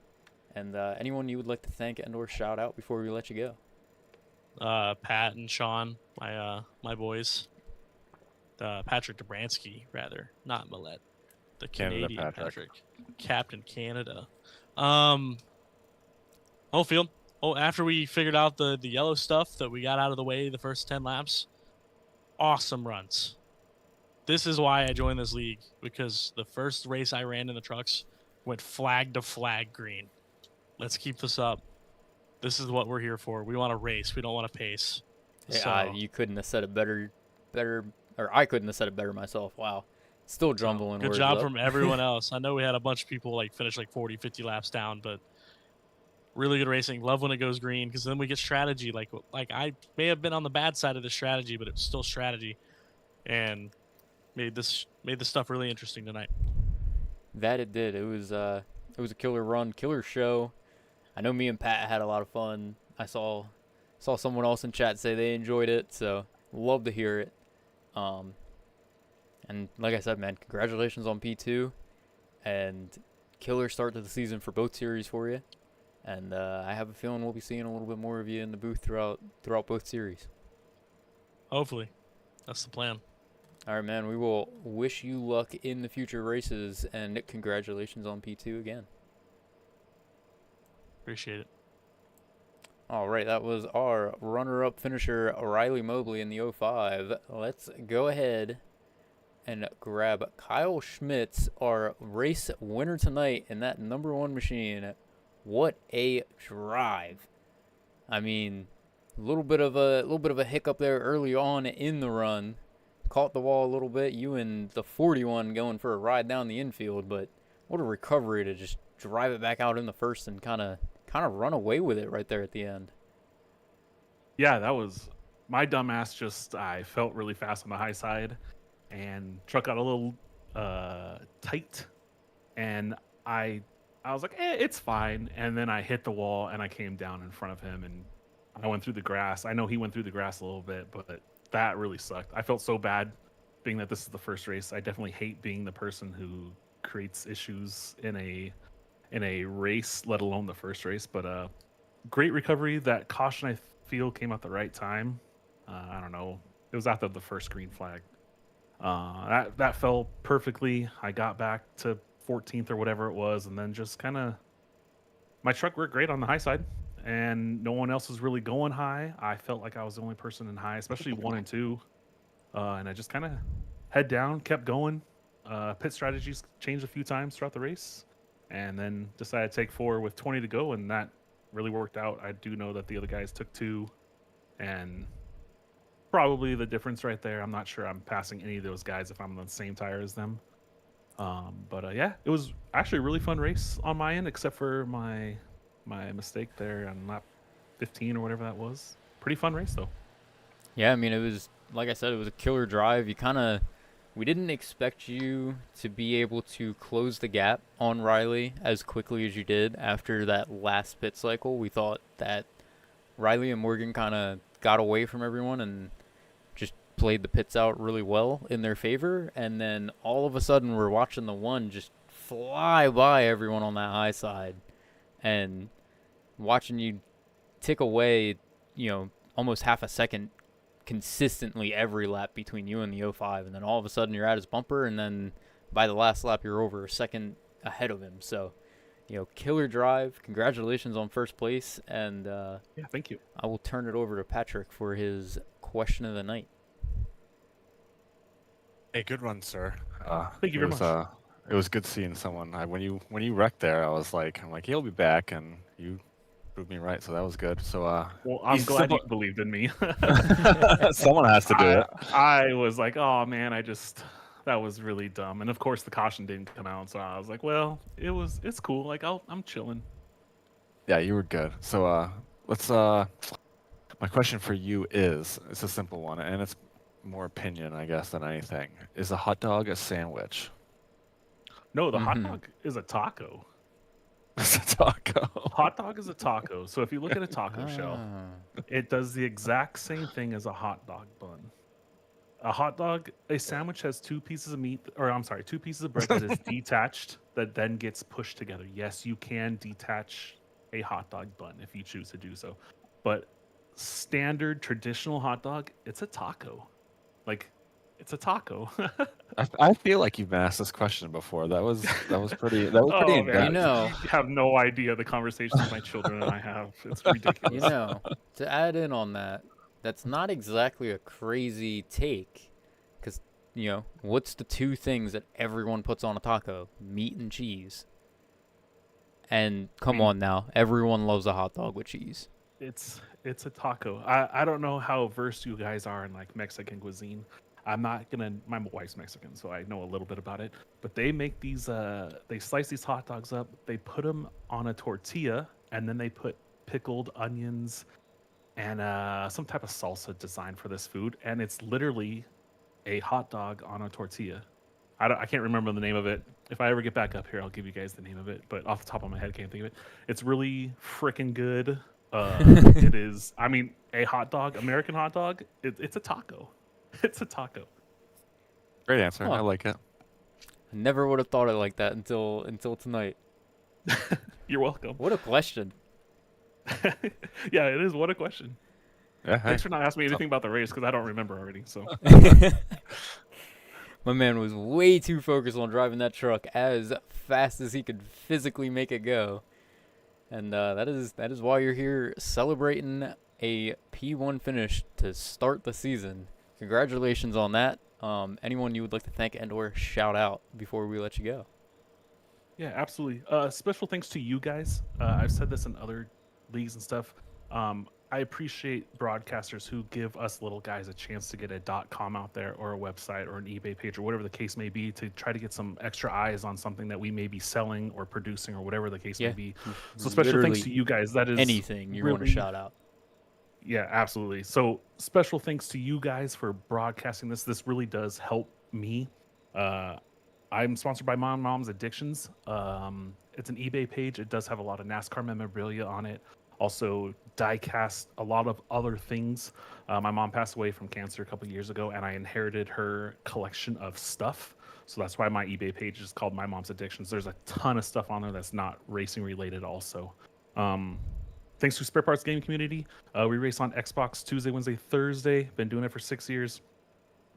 And anyone you would like to thank and or shout out before we let you go? Pat and Sean, my boys. Patrick Dobransky, rather, not Millette. The Canadian Patrick. Captain Canada. Field. After we figured out the yellow stuff that we got out of the way the first 10 laps, awesome runs. This is why I joined this league, because the first race I ran in the trucks went flag to flag green. Let's keep this up. This is what we're here for. We want to race. We don't want to pace. Yeah, you couldn't have said it better, or I couldn't have said it better myself. Wow. Still jumbling. Good job from everyone else. I know we had a bunch of people finish 40, 50 laps down, but really good racing. Love when it goes green, because then we get strategy. Like I may have been on the bad side of the strategy, but it was still strategy, and made this stuff really interesting tonight. That it did. It was a killer run, killer show. I know me and Pat had a lot of fun. I saw someone else in chat say they enjoyed it, so love to hear it. And like I said, man, congratulations on P2, and killer start to the season for both series for you. And I have a feeling we'll be seeing a little bit more of you in the booth throughout both series. Hopefully, that's the plan. All right, man. We will wish you luck in the future races, and congratulations on P2 again. Appreciate it. All right, that was our runner-up finisher, Riley Mobley in the 05. Let's go ahead and grab Kyle Schmitz, our race winner tonight in that number 1 machine. what a drive. I mean, a little bit of a hiccup there early on in the run. Caught the wall a little bit. You and the 41 going for a ride down the infield, but what a recovery to just drive it back out in the first and kind of run away with it right there at the end. Yeah, that was my dumbass. I felt really fast on the high side, and truck got a little tight, and I was like, it's fine. And then I hit the wall, and I came down in front of him, and I went through the grass. I know he went through the grass a little bit, but that really sucked. I felt so bad, being that this is the first race. I definitely hate being the person who creates issues in a race, let alone the first race. But great recovery. That caution, I feel, came at the right time. I don't know. It was after the first green flag. That fell perfectly. I got back to 14th or whatever it was, and then just kind of my truck worked great on the high side, and no one else was really going high. I felt like I was the only person in high, especially 1 and 2, and I just kind of head down, kept going. Pit strategies changed a few times throughout the race, and then decided to take 4 with 20 to go, and that really worked out. I do know that the other guys took 2, and probably the difference right there. I'm not sure I'm passing any of those guys if I'm on the same tire as them. But yeah, it was actually a really fun race on my end, except for my mistake there on lap 15 or whatever that was. Pretty fun race though. Yeah, I mean, it was, like I said, it was a killer drive. We didn't expect you to be able to close the gap on Riley as quickly as you did after that last pit cycle. We thought that Riley and Morgan kind of got away from everyone and just played the pits out really well in their favor. And then all of a sudden we're watching the one just fly by everyone on that high side and watching you tick away, almost half a second consistently every lap between you and the 05, and then all of a sudden you're at his bumper, and then by the last lap you're over a second ahead of him. So, killer drive. Congratulations on first place, and yeah, thank you. I will turn it over to Patrick for his question of the night. Hey, good run, sir. Thank you very much. It was good seeing someone. When you wrecked there, I'm like, he'll be back, and you proved me right, so that was good. So, well, I'm glad you believed in me. Someone has to do it. I was like, oh man, that was really dumb. And of course, the caution didn't come out, so I was like, well, it's cool. Like, I'm chilling. Yeah, you were good. So, my question for you it's a simple one, and it's more opinion, I guess, than anything. Is a hot dog a sandwich? No, the hot dog is a taco. It's a taco. Hot dog is a taco. So if you look at a taco shell, it does the exact same thing as a hot dog bun. A sandwich has 2 pieces of meat, or I'm sorry, 2 pieces of bread that is detached that then gets pushed together. Yes, you can detach a hot dog bun if you choose to do so. But standard traditional hot dog, it's a taco. Like, it's a taco. I feel like you've been asked this question before. That was pretty in-depth. You have no idea the conversations my children and I have. It's ridiculous. To add in on that, that's not exactly a crazy take, because what's the 2 things that everyone puts on a taco? Meat and cheese. And come on now, everyone loves a hot dog with cheese. It's a taco. I don't know how versed you guys are in like Mexican cuisine. My wife's Mexican, so I know a little bit about it. But they make these, they slice these hot dogs up, they put them on a tortilla, and then they put pickled onions and some type of salsa designed for this food. And it's literally a hot dog on a tortilla. I can't remember the name of it. If I ever get back up here, I'll give you guys the name of it. But off the top of my head, I can't think of it. It's really freaking good. It is, a hot dog, American hot dog, it's a taco. It's a taco. Great answer. Huh. I like it. I never would have thought it like that until tonight. You're welcome. What a question. Yeah, it is. What a question. Yeah, Thanks for not asking me anything about the race, because I don't remember already. So my man was way too focused on driving that truck as fast as he could physically make it go. And that is why you're here celebrating a P1 finish to start the season. Congratulations on that. Anyone you would like to thank and or shout out before we let you go? Yeah, absolutely. Special thanks to you guys. I've said this in other leagues and stuff. I appreciate broadcasters who give us little guys a chance to get a .com out there or a website or an eBay page or whatever the case may be to try to get some extra eyes on something that we may be selling or producing or whatever the case may be. So special Literally thanks to you guys. That is anything you want to really- shout out. Yeah, absolutely. So special thanks to you guys for broadcasting this. This really does help me. I'm sponsored by Mom's Addictions. It's an eBay page. It does have a lot of NASCAR memorabilia on it. Also, diecast, a lot of other things. My mom passed away from cancer a couple years ago, and I inherited her collection of stuff. So that's why my eBay page is called My Mom's Addictions. There's a ton of stuff on there that's not racing related also. Thanks to Spare Parts Gaming Community. We race on Xbox Tuesday, Wednesday, Thursday. Been doing it for 6 years.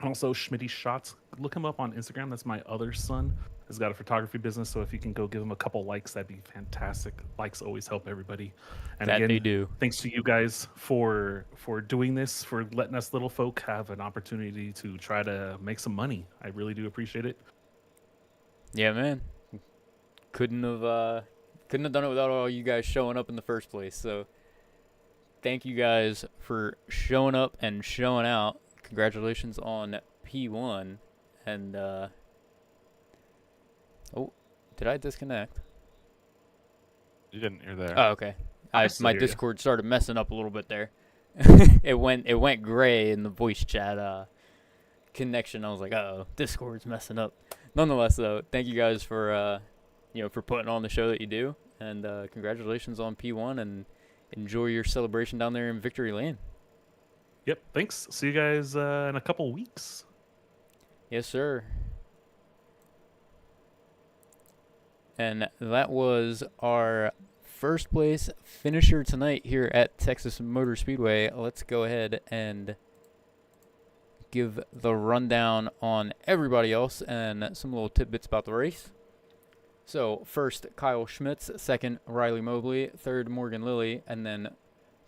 Also, Schmitty Shots. Look him up on Instagram. That's my other son. He's got a photography business, so if you can go give him a couple likes, that'd be fantastic. Likes always help everybody. And That again, they do. Thanks to you guys for doing this, for letting us little folk have an opportunity to try to make some money. I really do appreciate it. Yeah, man. Couldn't have done it without all you guys showing up in the first place. So thank you guys for showing up and showing out. Congratulations on P1. And oh, did I disconnect? You didn't. You're there. Oh, okay. I still My hear ya. Discord started messing up a little bit there. it went gray in the voice chat connection. I was like, uh-oh, Discord's messing up. Nonetheless, though, thank you guys for for putting on the show that you do, and congratulations on P1, and enjoy your celebration down there in Victory Lane. Yep. Thanks. See you guys in a couple weeks. Yes, sir. And that was our first place finisher tonight here at Texas Motor Speedway. Let's go ahead and give the rundown on everybody else and some little tidbits about the race. So first, Kyle Schmitz. Second, Riley Mobley. Third, Morgan Lilly. And then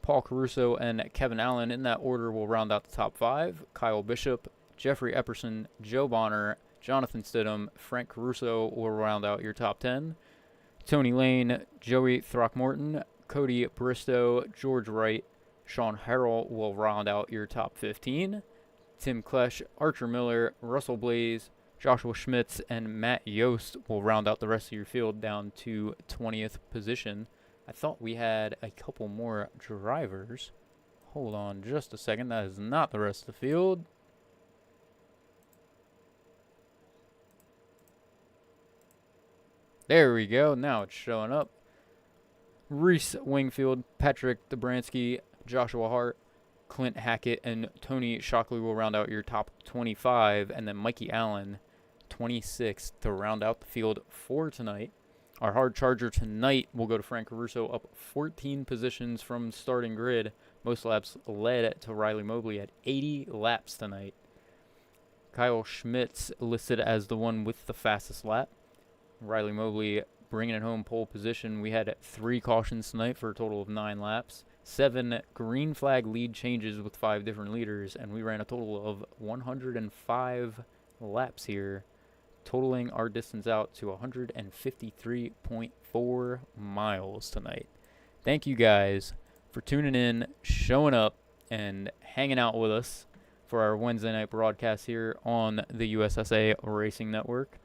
Paul Caruso and Kevin Allen. In that order will round out the top 5. Kyle Bishop, Jeffrey Epperson, Joe Bonner, Jonathan Stidham, Frank Caruso will round out your top 10. Tony Lane, Joey Throckmorton, Cody Bristow, George Wright, Sean Harrell will round out your top 15. Tim Klesch, Archer Miller, Russell Blaze, Joshua Schmitz, and Matt Yost will round out the rest of your field down to 20th position. I thought we had a couple more drivers. Hold on just a second. That is not the rest of the field. There we go. Now it's showing up. Reese Wingfield, Patrick Dobransky, Joshua Hart, Clint Hackett, and Tony Shockley will round out your top 25. And then Mikey Allen, 26, to round out the field for tonight. Our hard charger tonight will go to Frank Caruso, up 14 positions from starting grid. Most laps led to Riley Mobley at 80 laps tonight. Kyle Schmitz listed as the one with the fastest lap. Riley Mobley bringing it home pole position. We had 3 cautions tonight for a total of 9 laps. 7 green flag lead changes with 5 different leaders, and we ran a total of 105 laps here, totaling our distance out to 153.4 miles tonight. Thank you guys for tuning in, showing up, and hanging out with us for our Wednesday night broadcast here on the USSA Racing Network.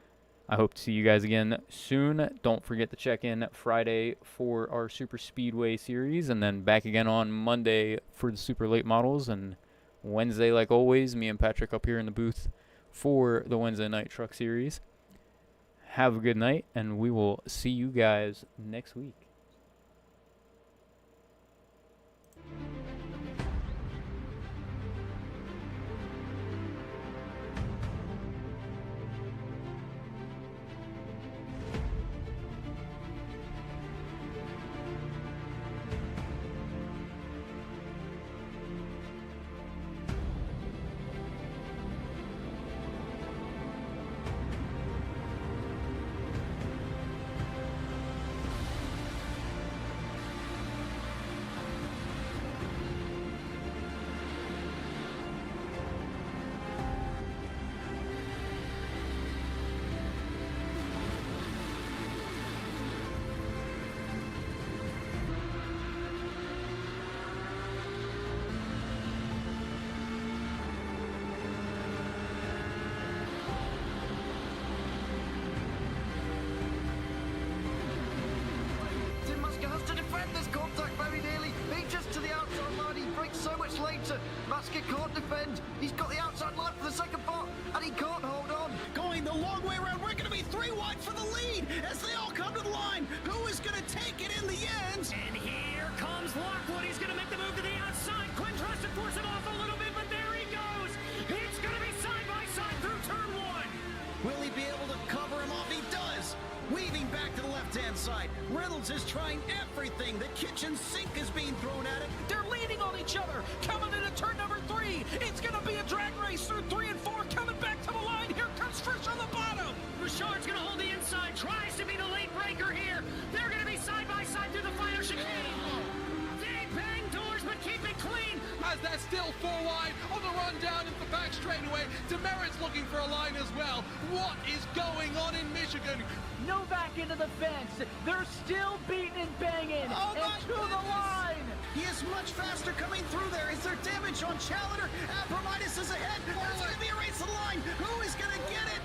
I hope to see you guys again soon. Don't forget to check in Friday for our Super Speedway series, and then back again on Monday for the Super Late Models, and Wednesday, like always, me and Patrick up here in the booth for the Wednesday Night Truck Series. Have a good night, and we will see you guys next week. later. Basket can't defend. He's got the outside line for the second bot, and he can't hold on. Going the long way around. We're going to be 3 wide for the lead as they all come to the line. Who is going to take it in the end? And here comes Lockwood. He's going to make the move to the outside. Quinn tries to force him off a little bit, but there he goes. It's going to be side by side through turn 1. Will he be able to cover him off? He does. Weaving back to the left-hand side. Reynolds is trying everything. The kitchen sink is being thrown at it. They're leaning on each other. Coming into turn number 3. It's going to be a drag race through 3 and 4. Coming back to the line. Here comes Frisch on the bottom. Richard's going to hold the inside. Tries to be the late breaker here. They're going to be side by side through the final chicane. They bang doors, but keep it clean. As they're still 4 wide on the run down into the back straightaway. Demerit's looking for a line as well. What is going on in Michigan? Novak into the fence. They're still beating and banging. Oh, and my to the goodness. line. He is much faster coming through there. Is there damage on Challenger? Abramitis is ahead. There's going to be a race to the line. Who is going to get it?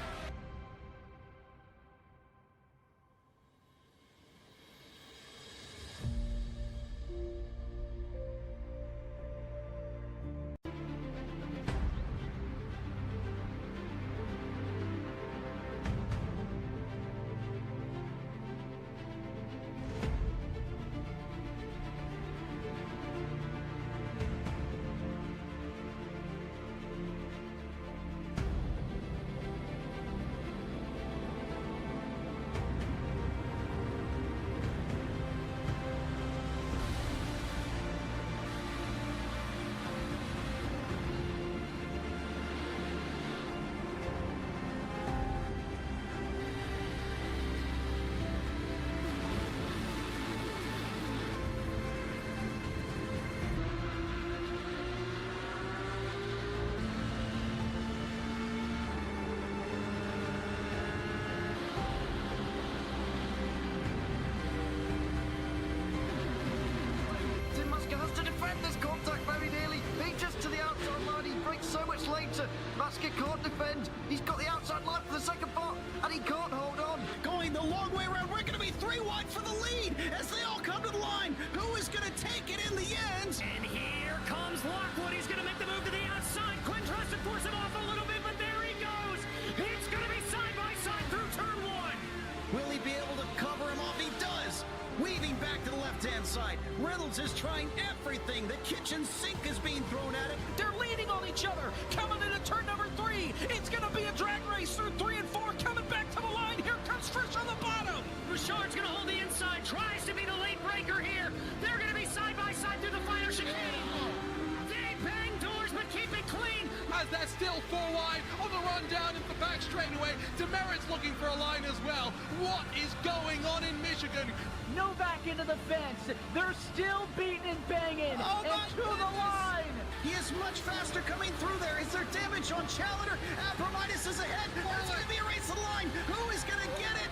Tim Masker has to defend this contact very nearly. He just to the outside line. He breaks so much later. Masker can't defend. He's got the outside line for the second bot, and he can't hold on. Going the long way around. We're going to be 3 wide for the lead as they all come to the line. Who is going to take it in the end? And here comes Lockwood. He's going to make the move to the outside. Quinn tries to force him off a little bit, but there he goes. It's going to be side by side through turn 1. Will he be able to cover him off? He does. Weaving back to the left-hand side. Reynolds is trying everything. The kitchen sink is being thrown at it. They're leaning on each other. Coming into turn number 3. It's going to be a drag race through 3 and 4. Coming back to the line. Here comes Frisch on the bottom. Richard's going to hold the inside. Tries to be the late breaker here. They're going to be side by side through the final chicane. They bang doors, but keep it clean. As they're still 4 wide on the run down into the back straightaway. Demerit's looking for a line as well. What is going on in Michigan? Novak into the fence. They're still beating and banging. Oh, and my to the goodness. line. He is much faster coming through there. Is there damage on Challenger? Abramitis is ahead. There's going to be a race to the line. Who is going to get it?